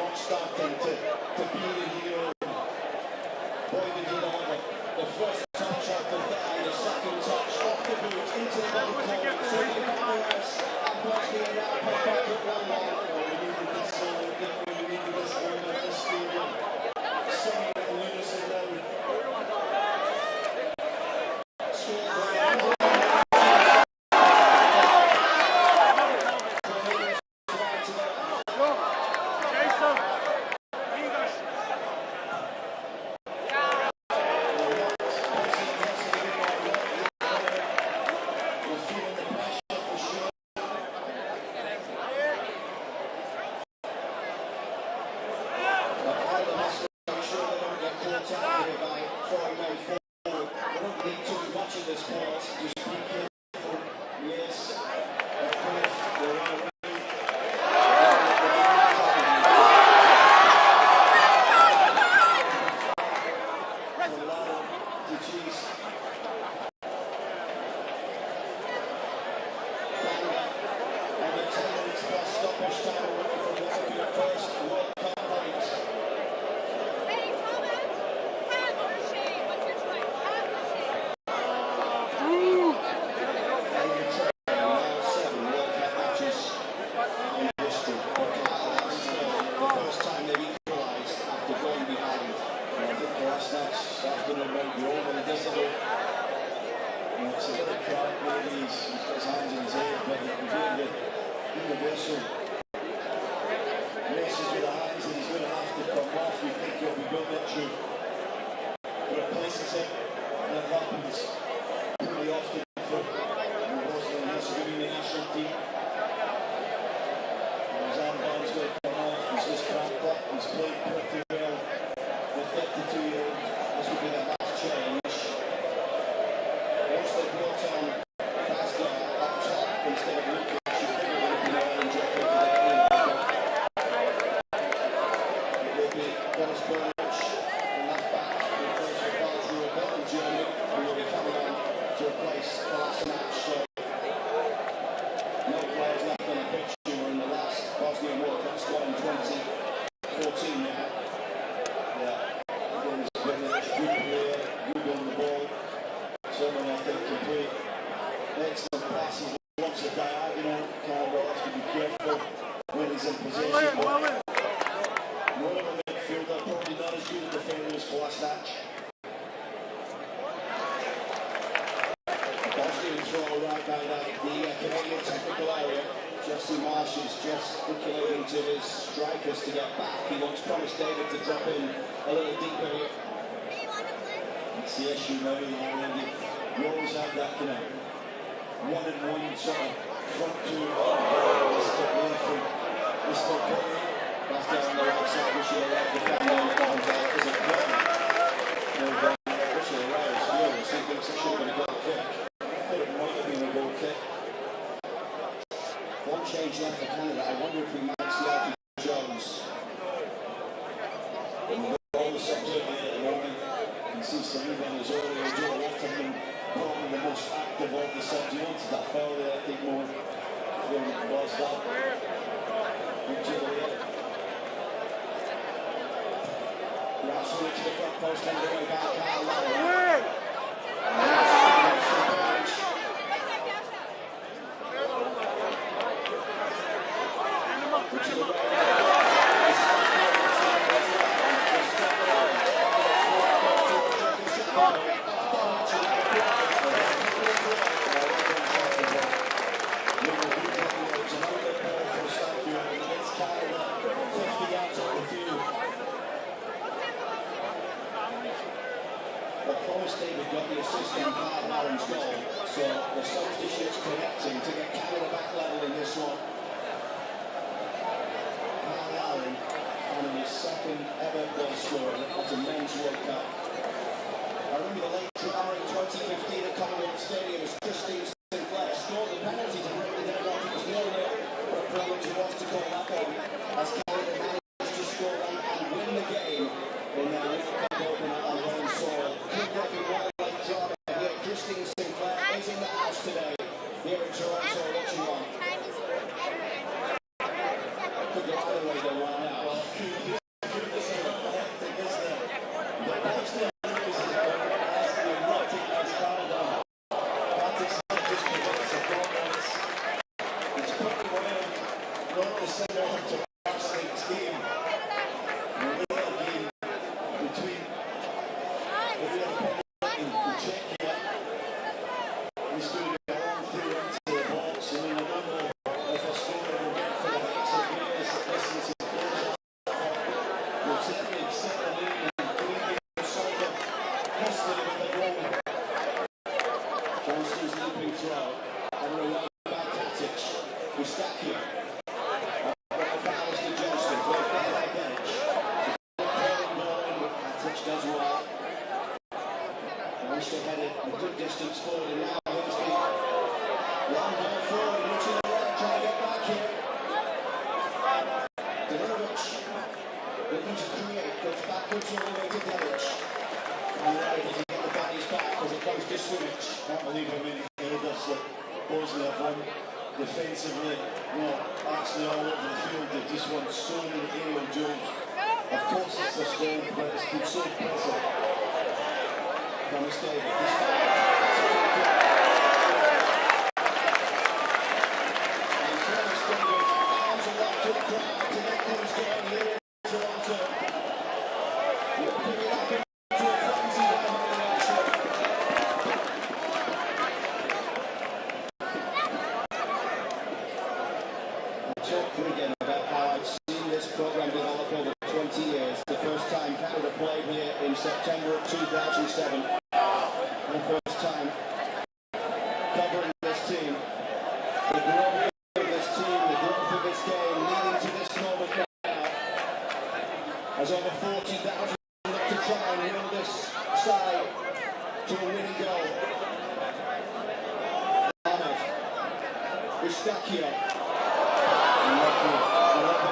not starting to be the hero. Boy, did he know the first touch after that, the second touch off the boot into the ball court. So the Mariners and Bosnia now put back at 1-1. We needed this we needed this moment in the stadium. Singing in unison now. Replaces it, and it happens pretty often for the Bosnia and Herzegovina national team. His armband's going to come off, he's just cracked up, he's played pretty well. The 32-year-old, this will be the last challenge. Once they brought on Pasta up top instead of Lukic, she figured it would be Ireland jumping to the end. It will be Dennis Burnage, left back. Germany, who will be coming on to replace the last match. So, no players left on the pitch who were in the last Bosnian World Cup squad in 2014 now. Yeah, everyone's getting a good player, good on the ball. Someone I think can play excellent passes. Once a diagonal, Campbell has to be careful when he's in possession. More of a midfielder, probably not as good a defender as Kolasinac. Throw right by the Canadian technical area. Jesse Marsh is gesticulating to his strikers to get back. He wants Thomas David to drop in a little deeper here. It's the issue now in Ireland. You always have that kind of one-on-one sort of front two. Mr. Curry. That's down on the right side, wishing the right defender comes out. Is it Curry? No, wishing the right is fearless. He thinks it should have been a goal kick. It might have been a goal kick. One change left for Canada. I wonder if we might see Alfie Jones. All the subs over there at the moment. You can see Saliba and Osorio, Joe Waterman, probably the most active of the subs. He wanted that foul there, I think, more than was that. Rashford to the front post, and going back, Kyle Lowry. David got the assist on Kyle Allen's goal, so the substitutes connecting to get Canada back level in this one. Kyle Allen on his second ever goal scorer at a men's World Cup. I remember the late drama in 2015 at Commonwealth Stadium as Christine Sinclair scored the penalty to break the deadlock. It was 0-0. What a privilege it was to call that one as Canada managed to score and win the game in their World Cup opener on home soil. Christine Sinclair is in the house today, here in Toronto, watching on. Could go either way though right now. set the lead and hustling with the goal. Johnston's leaping throw. And a run by Katic. Eustachio. Johnston, played by bench. Katic does well. Managed to head it a good distance forward, and now here's the long ball forward, reaching the right, trying to get back here. Delirovic looking to create, goes backwards all the way to Delic. And they're able to get the bodies back as it comes to Sumic. Can't believe how many errors that Bosnia have won defensively. Well, actually all over the field, they just won so many aerial duels. Of course it's their strength, but it's been so impressive. Thomas David, this and Thomas David, arms are locked to the crowd to get things going here in Toronto. Looking it up into a frenzy by Marination. I talked again about how I've seen this program develop over 20 years. The first time Canada played here in September of 2007. The first time covering this team. The growth of this team, the growth of this game, leading to this moment now. As over 40,000 look to try and wheel this side to a winning goal. Ahmed, Eustachio. Lucky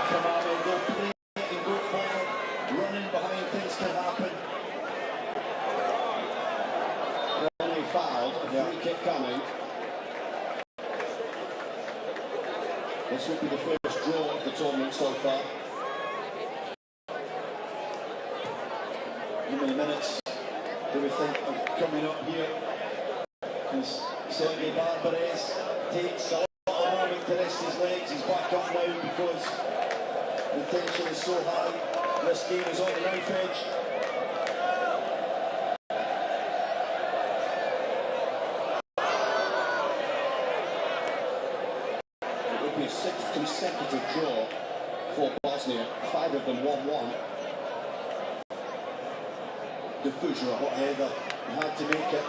from Ahmed, go play and go forward. Running behind, things can happen. Fouled, a free kick coming. This will be the first draw of the tournament so far. How many minutes do we think are coming up here? As Sergei Barbares takes a little moment to rest his legs, he's back up now because the tension is so high. This game is on the knife edge. Sixth consecutive draw for Bosnia, 5 of them 1-1. The Fujra, hot header, he had to make it.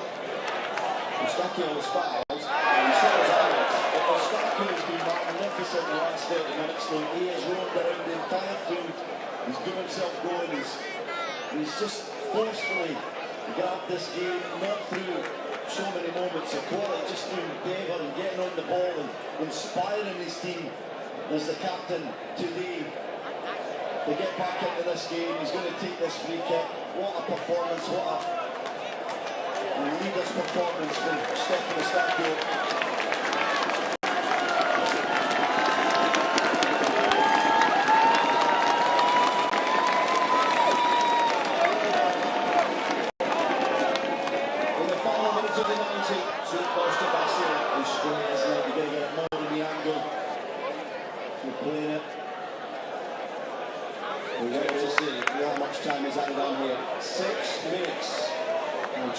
Eustachio was fouled, and so was Ahmed. Eustachio has been magnificent in the last 30 minutes though. He has roamed around the entire field, he's given himself going, he's just forcefully grabbed this game, not through so many moments of quality, just through endeavour and getting on the ball and inspiring his team as the captain today to get back into this game. He's going to take this free kick. What a performance, what a leader's performance from Stefan Eustachio.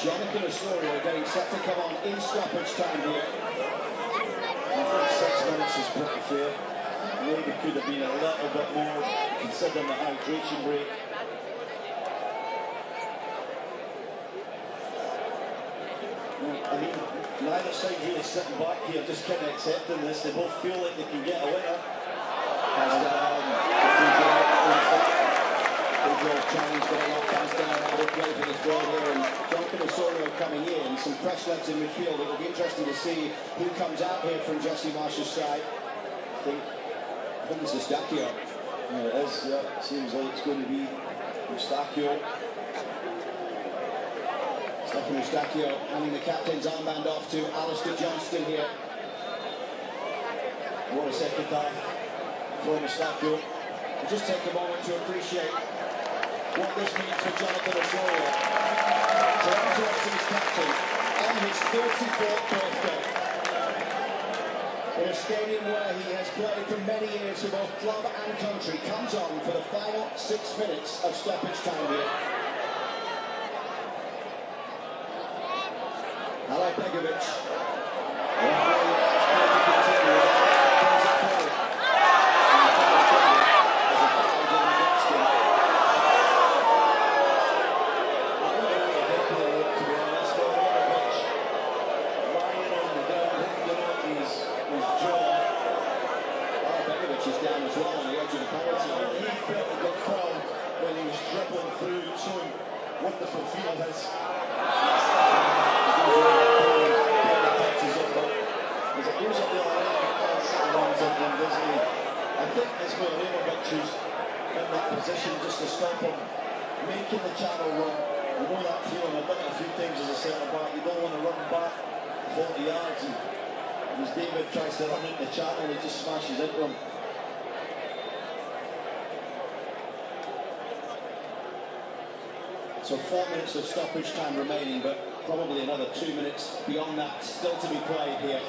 Jonathan Osorio getting set to come on in stoppage time here. I think 6 minutes is pretty fair. Maybe could have been a little bit more considering the hydration break. I mean, neither side really sitting back here just kind of accepting this. They both feel like they can get a winner. Challenge going off past down, will play for the throw here, and Jonathan Osorio coming in, some fresh legs in midfield. It will be interesting to see who comes out here from Jesse Marsh's side. I think it's Eustachio. Yeah, it is, yeah. Seems like it's going to be Eustachio. Stefan Eustachio handing the captain's armband off to Alistair Johnston here. What a second half from Eustachio. We'll just take a moment to appreciate what this means for Jonathan Osorio. Toronto's his captain on his 34th birthday. In a stadium where he has played for many years for both club and country, comes on for the final 6 minutes of stoppage time here. Alay Begovic. through, showing wonderful feel of his. As it goes up the other end, runs up and Disney. I think it's where Raymond's in that position just to stop him making the channel run. I know that feeling. I've done it a few times as a centre back. You don't want to run back 40 yards, and as David tries to run into the channel, he just smashes into him. So 4 minutes of stoppage time remaining, but probably another 2 minutes beyond that still to be played here.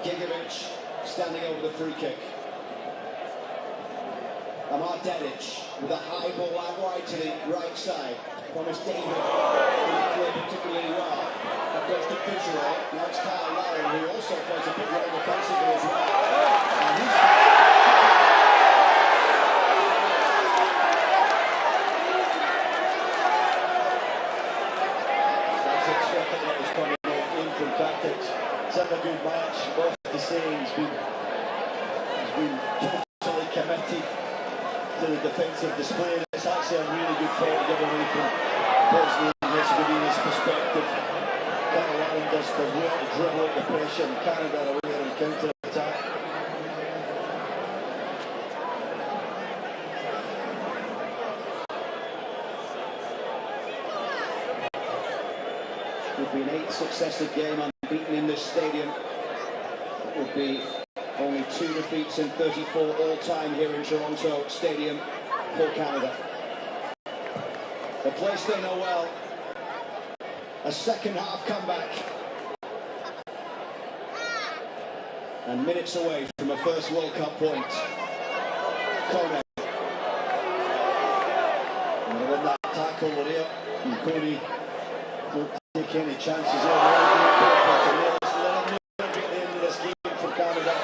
Gigovic standing over the free kick. Amar Dedic with a high ball out wide to the right side. Thomas David didn't play particularly well. That goes to Kucherov. Now it's Kyle Lowry, who also plays a big role defensively as well. And he's from tactics. It's had a good match, both to say he's been totally committed to the defensive display. It's actually a really good fault given away from Bosnia and Herzegovina's perspective. Kyle Lowry does the work to dribble out the pressure and Canada away on counter attack. Would be an 8th successive game unbeaten in this stadium. It would be only 2 defeats in 34 all-time here in Toronto Stadium for Canada. A place they know well. A second half comeback. And minutes away from a first World Cup point. Kone. And they won that tackle with here. And Cody don't take any chances here. Let him at the end of this game for Canada.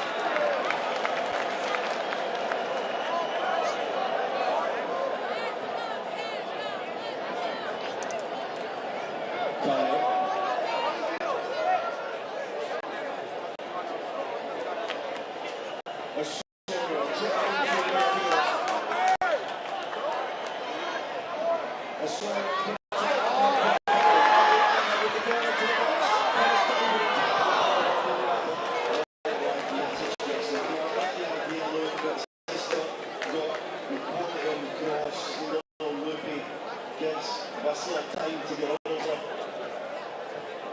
Time to get over.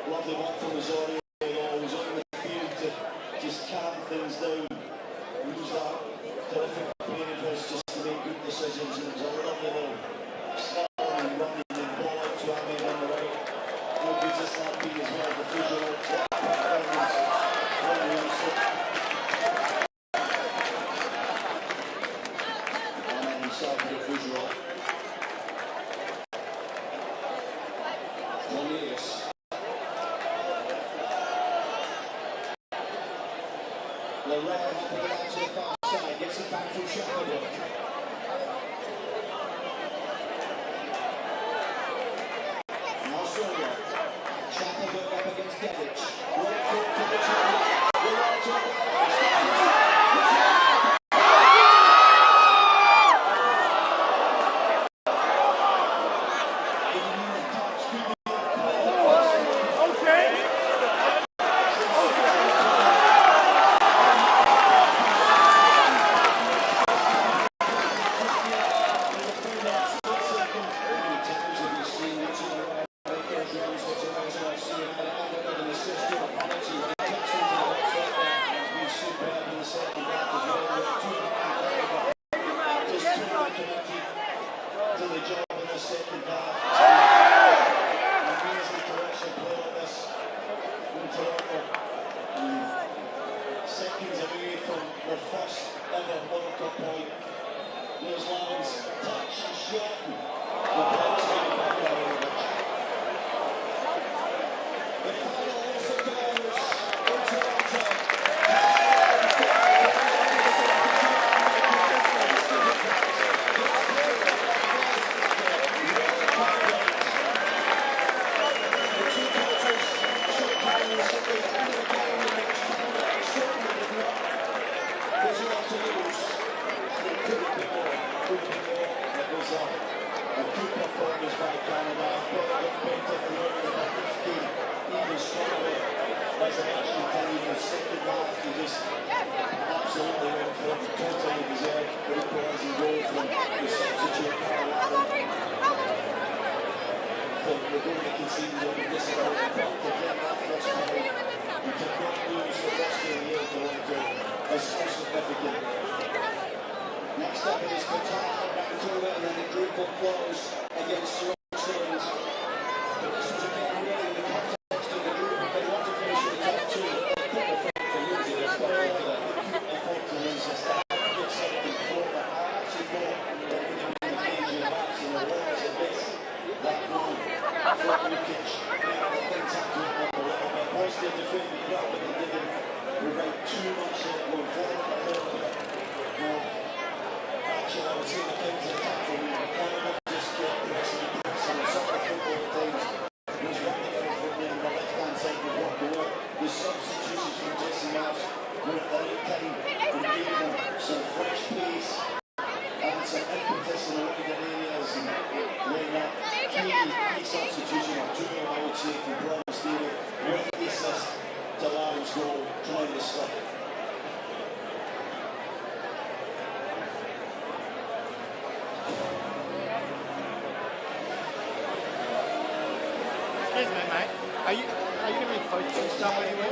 Lovely work from Osorio, who's on the field to just calm things down. Use that terrific brain of his just to make good decisions, and it was a lovely little start and running and ball out to Ahmed on the right. No good as that being as well, the visual Ahmed himself with the visual. Lorraine hopping it out to the far side, gets it back from Shackelford. Now Sonia. Shackelford up against Dedic. Right foot to the top. up. A good performance by Canada. Better through the key. Even stronger as the match continued. The second half, he just absolutely went for it. Totally deserved the equalising goal from the substitute for the goal he conceded over this goal. To get that first goal, you cannot lose the first game here to Toronto. That's so significant. Next up is Qatar, Vancouver, and then the group will close against Reuters. This was again really in the context of the group. They want to finish in the top two. They could afford to lose it, but they couldn't afford to lose this. That good second quarter. I actually thought that would have been an easier match in the waters of this. That goal for Lukic. Things had to open up a little bit. Bosnia defended well, but they didn't prevent too much going forward. I thought that, actually, I was seeing the things that tackle me. Canada just kept pressing and pressing. And soccer football at times was wonderful for me on the left-hand side of what they were. The substitutions from Jesse Marsh were at the right time and gave them some fresh pace and some impetus in the wider areas. And then that key substitution of Junior, I would say, from Brother Stevie with the assist to Larry's goal. Tremendous stuff. Excuse me, mate. Are you going to be posting stuff anywhere?